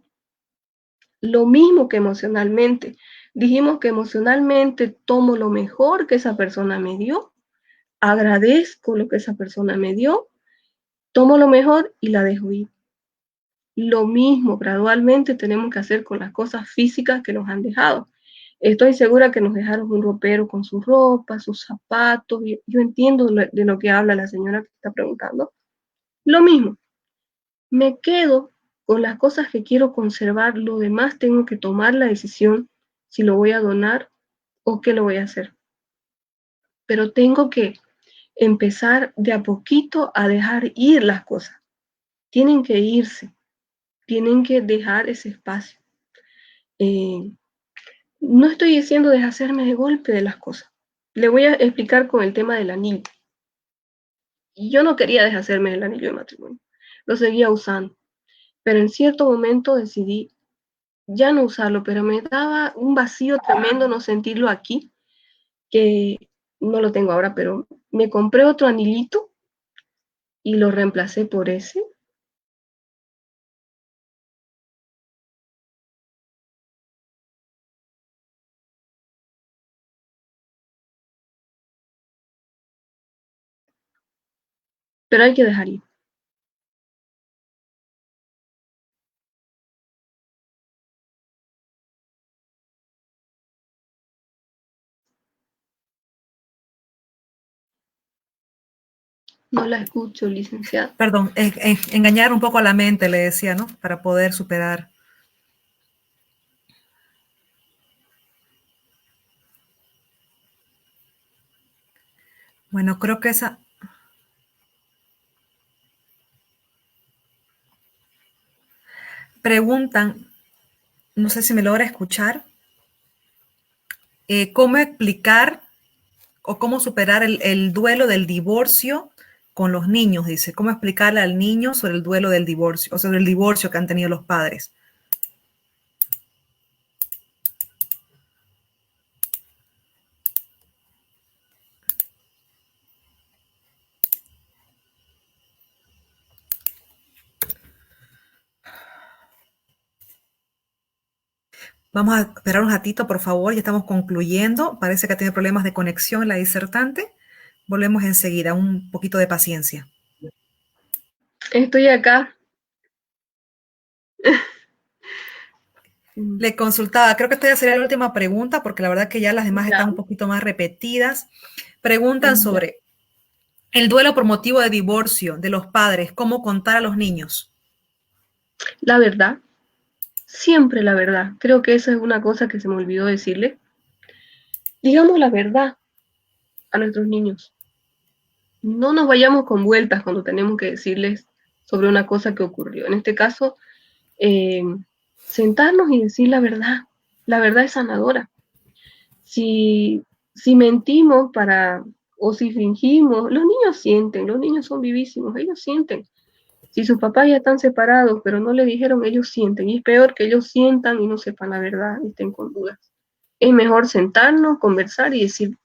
Lo mismo que emocionalmente. Dijimos que emocionalmente tomo lo mejor que esa persona me dio, agradezco lo que esa persona me dio, tomo lo mejor y la dejo ir. Lo mismo gradualmente tenemos que hacer con las cosas físicas que nos han dejado. Estoy segura que nos dejaron un ropero con su ropa, sus zapatos. Yo entiendo de lo que habla la señora que está preguntando. Lo mismo, me quedo con las cosas que quiero conservar, lo demás tengo que tomar la decisión si lo voy a donar o qué lo voy a hacer. Pero tengo que empezar de a poquito a dejar ir las cosas. Tienen que irse, tienen que dejar ese espacio. No estoy diciendo deshacerme de golpe de las cosas. Le voy a explicar con el tema del anillo. Yo no quería deshacerme del anillo de matrimonio. Lo seguía usando. Pero en cierto momento decidí ya no usarlo, pero me daba un vacío tremendo no sentirlo aquí, que no lo tengo ahora, pero me compré otro anillito y lo reemplacé por ese. Pero hay que dejar ir. No la escucho, licenciada. Perdón, engañar un poco a la mente, le decía, ¿no? Para poder superar. Bueno, creo que esa... Preguntan, no sé si me logra escuchar, ¿cómo explicar o cómo superar el duelo del divorcio con los niños? Dice, ¿cómo explicarle al niño sobre el duelo del divorcio, o sobre el divorcio que han tenido los padres? Vamos a esperar un ratito, por favor, ya estamos concluyendo. Parece que tiene problemas de conexión la disertante. Volvemos enseguida, un poquito de paciencia. Estoy acá. Le consultaba, creo que esta ya sería la última pregunta, porque la verdad que ya las demás Ya, están un poquito más repetidas. Preguntan ya. sobre el duelo por motivo de divorcio de los padres, cómo contar a los niños. La verdad, siempre la verdad. Creo que esa es una cosa que se me olvidó decirle. Digamos la verdad a nuestros niños. No nos vayamos con vueltas cuando tenemos que decirles sobre una cosa que ocurrió. En este caso, eh, sentarnos y decir la verdad. La verdad es sanadora. Si, si mentimos o si fingimos, los niños sienten, los niños son vivísimos, ellos sienten. Si sus papás ya están separados, pero no le dijeron, ellos sienten. Y es peor que ellos sientan y no sepan la verdad y estén con dudas. Es mejor sentarnos, conversar y decir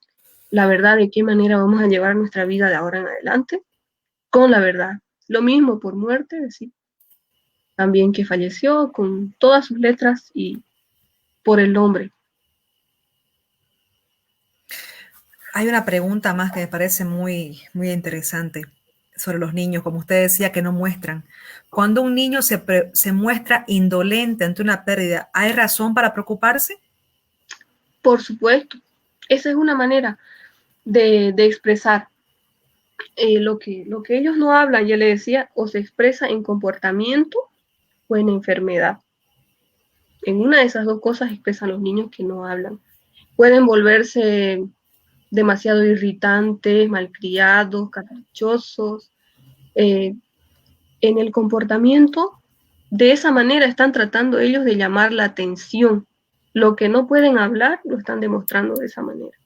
la verdad de qué manera vamos a llevar nuestra vida de ahora en adelante con la verdad. Lo mismo por muerte, decir también que falleció con todas sus letras y por el nombre. Hay una pregunta más que me parece muy, muy interesante sobre los niños, como usted decía, que no muestran. Cuando un niño se muestra indolente ante una pérdida, ¿hay razón para preocuparse? Por supuesto, esa es una manera de expresar lo que ellos no hablan, ya le decía, o se expresa en comportamiento o en enfermedad. En una de esas dos cosas expresan los niños que no hablan. Pueden volverse demasiado irritantes, malcriados, caprichosos. Eh, en el comportamiento, de esa manera están tratando ellos de llamar la atención. Lo que no pueden hablar lo están demostrando de esa manera.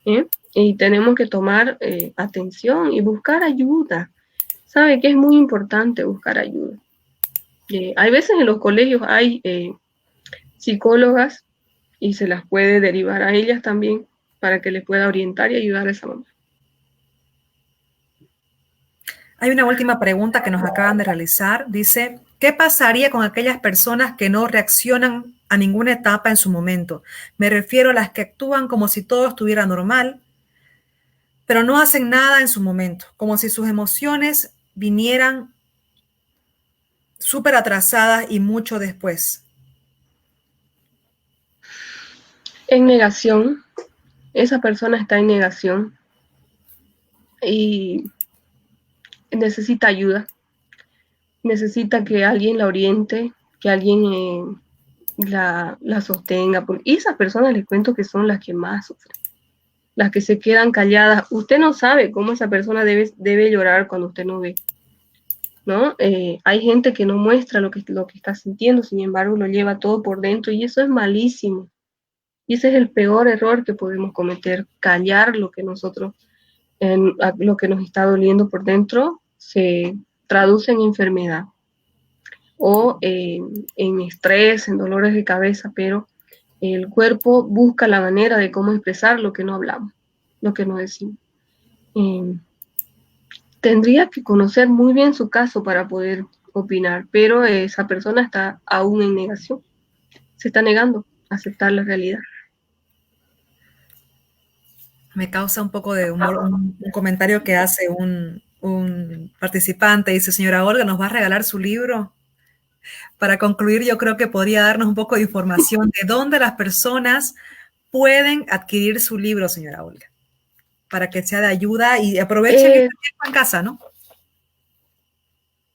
¿Eh? Y tenemos que tomar atención y buscar ayuda. Sabe que es muy importante buscar ayuda. Hay veces en los colegios hay psicólogas y se las puede derivar a ellas también para que les pueda orientar y ayudar a esa mamá. Hay una última pregunta que nos acaban de realizar. Dice, ¿qué pasaría con aquellas personas que no reaccionan a ninguna etapa en su momento? Me refiero a las que actúan como si todo estuviera normal, pero no hacen nada en su momento, como si sus emociones vinieran súper atrasadas y mucho después. En negación, esa persona está en negación y necesita ayuda, necesita que alguien la oriente, que alguien la sostenga. Y esas personas les cuento que son las que más sufren, las que se quedan calladas. Usted no sabe cómo esa persona debe llorar cuando usted no ve, ¿no? Hay gente que no muestra lo que está sintiendo, sin embargo lo lleva todo por dentro y eso es malísimo. Y ese es el peor error que podemos cometer, callar lo que lo que nos está doliendo por dentro, se traduce en enfermedad o en estrés, en dolores de cabeza, pero el cuerpo busca la manera de cómo expresar lo que no hablamos, lo que no decimos. Tendría que conocer muy bien su caso para poder opinar, pero esa persona está aún en negación, se está negando a aceptar la realidad. Me causa un poco de humor un comentario que hace un participante. Dice, señora Olga, ¿nos va a regalar su libro? Para concluir, yo creo que podría darnos un poco de información de dónde las personas pueden adquirir su libro, señora Olga, para que sea de ayuda y aprovechen este tiempo en casa, ¿no?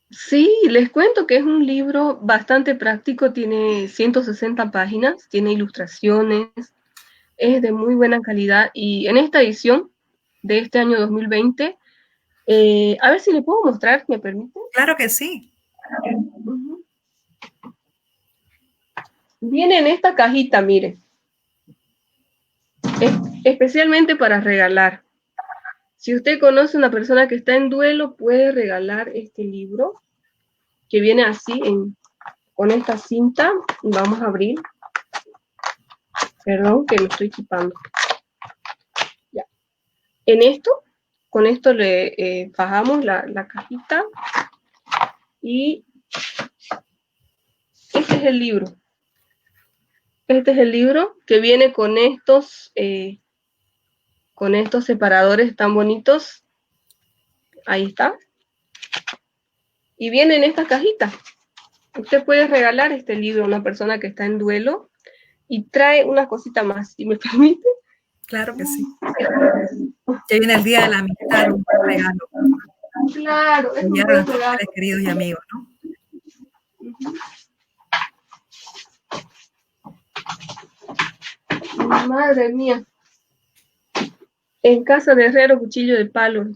Sí, les cuento que es un libro bastante práctico, tiene 160 páginas, tiene ilustraciones, es de muy buena calidad y en esta edición de este año 2020, a ver si le puedo mostrar, ¿me permite? Claro que sí. Uh-huh. Viene en esta cajita, mire, especialmente para regalar. Si usted conoce una persona que está en duelo, puede regalar este libro, que viene así, con esta cinta. Vamos a abrir. Perdón, que me estoy equipando. Ya. Con esto le fajamos la cajita. Y este es el libro. Este es el libro que viene con estos separadores tan bonitos. Ahí está. Y viene en esta cajita. Usted puede regalar este libro a una persona que está en duelo y trae una cosita más, si me permite. Claro que sí. Ya viene el Día de la Amistad, un buen regalo. Claro, es un buen regalo. Queridos y amigos, ¿no? Madre mía. En casa de herrero, cuchillo de palo.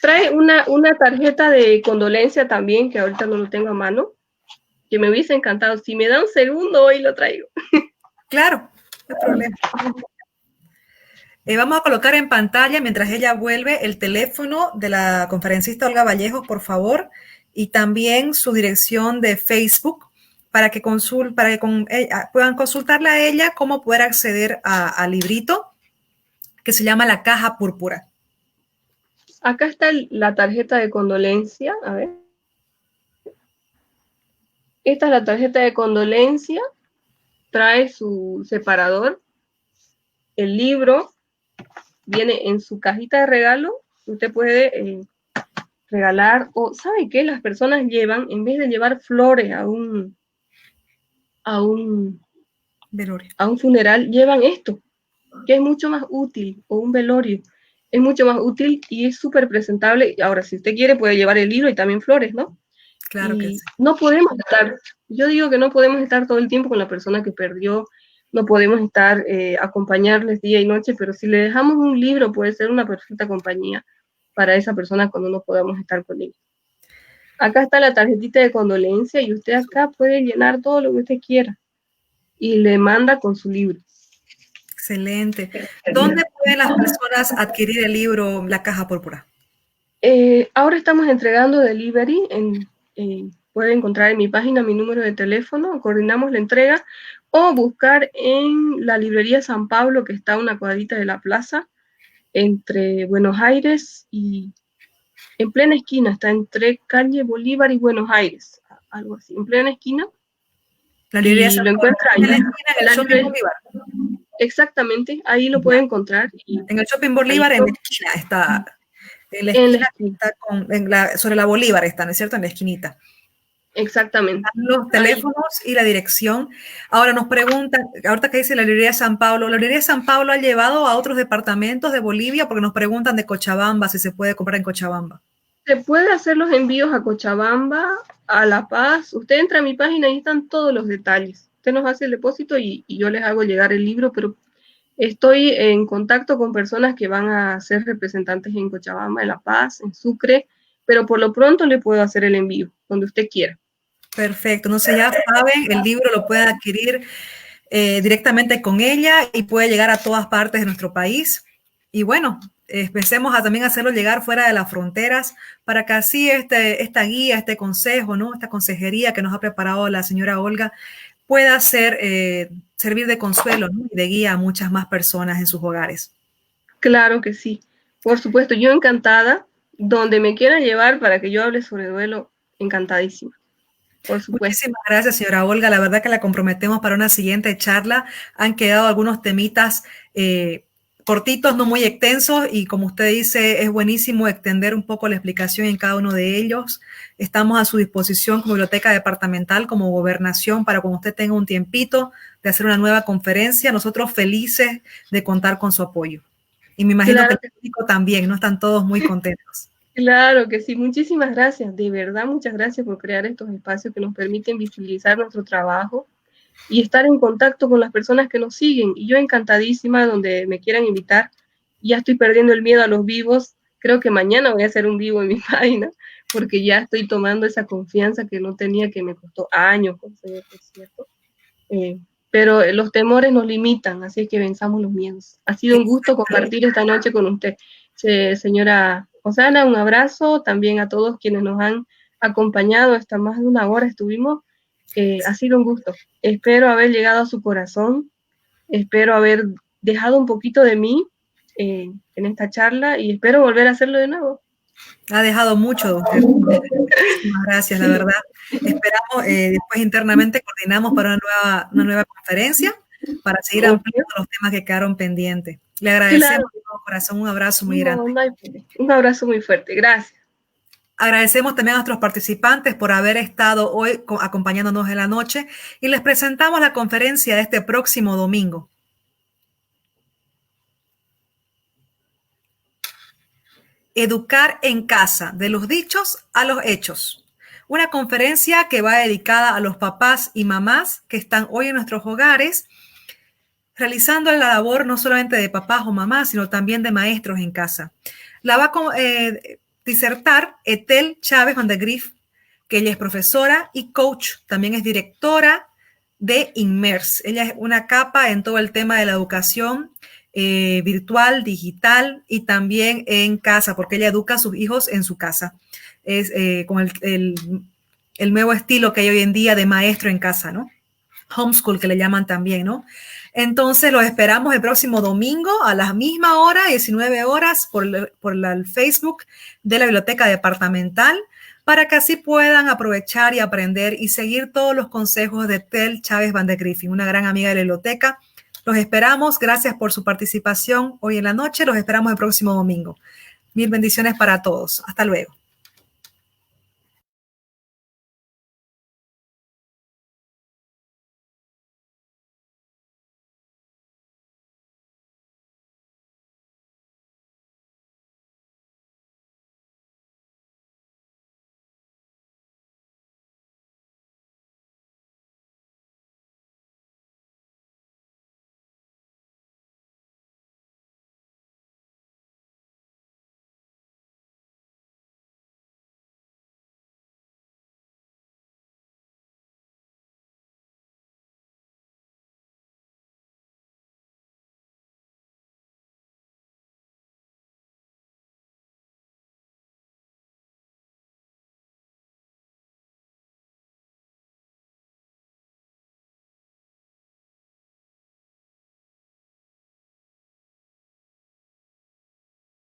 Trae una tarjeta de condolencia también, que ahorita no lo tengo a mano, que me hubiese encantado. Si me da un segundo, hoy lo traigo. Claro, no hay problema. Vamos a colocar en pantalla, mientras ella vuelve, el teléfono de la conferencista Olga Vallejos, por favor, y también su dirección de Facebook para que puedan consultarla a ella cómo poder acceder al librito que se llama La Caja Púrpura. Acá está la tarjeta de condolencia, a ver. Esta es la tarjeta de condolencia, trae su separador, el libro, viene en su cajita de regalo, usted puede regalar, o ¿sabe qué? Las personas llevan, en vez de llevar flores a un funeral, llevan esto, que es mucho más útil, o un velorio, es mucho más útil y es súper presentable. Ahora, si usted quiere, puede llevar el libro y también flores, ¿no? Claro que sí. No podemos yo digo que no podemos estar todo el tiempo con la persona que perdió, no podemos estar, acompañarles día y noche, pero si le dejamos un libro, puede ser una perfecta compañía para esa persona cuando no podamos estar con ella. Acá está la tarjetita de condolencia y usted acá puede llenar todo lo que usted quiera y le manda con su libro. Excelente. ¿Dónde pueden las personas adquirir el libro La Caja Púrpura? Ahora estamos entregando delivery, puede encontrar en mi página mi número de teléfono, coordinamos la entrega, o buscar en la librería San Pablo, que está a una cuadrita de la plaza, entre Buenos Aires y en plena esquina, está entre calle Bolívar y Buenos Aires, algo así, en plena esquina. La librería San Pablo, lo encuentra ahí. En la esquina, en el Shopping Bolívar. Exactamente, ahí lo puede encontrar. En el Shopping Bolívar, en la esquina está. En la esquina está sobre la Bolívar está, ¿no es cierto? En la esquinita. Exactamente. Los teléfonos y la dirección. Ahora nos preguntan, ahorita que dice la librería San Pablo, ¿la librería San Pablo ha llevado a otros departamentos de Bolivia? Porque nos preguntan de Cochabamba, si se puede comprar en Cochabamba. Se puede hacer los envíos a Cochabamba, a La Paz. Usted entra a mi página y están todos los detalles. Usted nos hace el depósito y yo les hago llegar el libro, pero estoy en contacto con personas que van a ser representantes en Cochabamba, en La Paz, en Sucre, pero por lo pronto le puedo hacer el envío, donde usted quiera. Perfecto. No sé, ya saben, el libro lo pueden adquirir directamente con ella y puede llegar a todas partes de nuestro país. Y bueno, empecemos a también hacerlo llegar fuera de las fronteras para que así esta guía, este consejo, ¿no? Esta consejería que nos ha preparado la señora Olga pueda servir de consuelo, ¿no? Y de guía a muchas más personas en sus hogares. Claro que sí. Por supuesto, yo encantada, donde me quieran llevar para que yo hable sobre duelo, encantadísima. Por supuesto. Muchísimas gracias, señora Olga. La verdad que la comprometemos para una siguiente charla. Han quedado algunos temitas cortitos, no muy extensos, y como usted dice, es buenísimo extender un poco la explicación en cada uno de ellos. Estamos a su disposición como biblioteca departamental, como gobernación, para cuando usted tenga un tiempito de hacer una nueva conferencia. Nosotros felices de contar con su apoyo. Y me imagino Claro que el público también, ¿no? Están todos muy contentos. Claro que sí, muchísimas gracias, de verdad muchas gracias por crear estos espacios que nos permiten visibilizar nuestro trabajo y estar en contacto con las personas que nos siguen. Y yo encantadísima donde me quieran invitar, ya estoy perdiendo el miedo a los vivos, creo que mañana voy a hacer un vivo en mi página, porque ya estoy tomando esa confianza que no tenía, que me costó años conseguir, por cierto. Pero los temores nos limitan, así que venzamos los miedos. Ha sido un gusto compartir esta noche con usted, señora Osana, un abrazo también a todos quienes nos han acompañado hasta más de una hora estuvimos. Ha sido un gusto. Espero haber llegado a su corazón, espero haber dejado un poquito de mí en esta charla y espero volver a hacerlo de nuevo. Ha dejado mucho de usted. Muchísimas gracias, la verdad. Esperamos, después internamente coordinamos para una nueva conferencia para seguir ampliando los temas que quedaron pendientes. Le agradecemos de todo corazón, un abrazo muy grande. No hay, un abrazo muy fuerte, gracias. Agradecemos también a nuestros participantes por haber estado hoy acompañándonos en la noche y les presentamos la conferencia de este próximo domingo. Educar en casa, de los dichos a los hechos. Una conferencia que va dedicada a los papás y mamás que están hoy en nuestros hogares, realizando la labor no solamente de papás o mamás, sino también de maestros en casa. La va a disertar Ethel Chávez Van de Grief, que ella es profesora y coach, también es directora de Inmerse. Ella es una capa en todo el tema de la educación virtual, digital y también en casa, porque ella educa a sus hijos en su casa. Es con el nuevo estilo que hay hoy en día de maestro en casa, ¿no? Homeschool, que le llaman también, ¿no? Entonces los esperamos el próximo domingo a la misma hora, 19 horas, por el Facebook de la Biblioteca Departamental, para que así puedan aprovechar y aprender y seguir todos los consejos de Ethel Chávez Van de Griffin, una gran amiga de la biblioteca. Los esperamos. Gracias por su participación hoy en la noche. Los esperamos el próximo domingo. Mil bendiciones para todos. Hasta luego.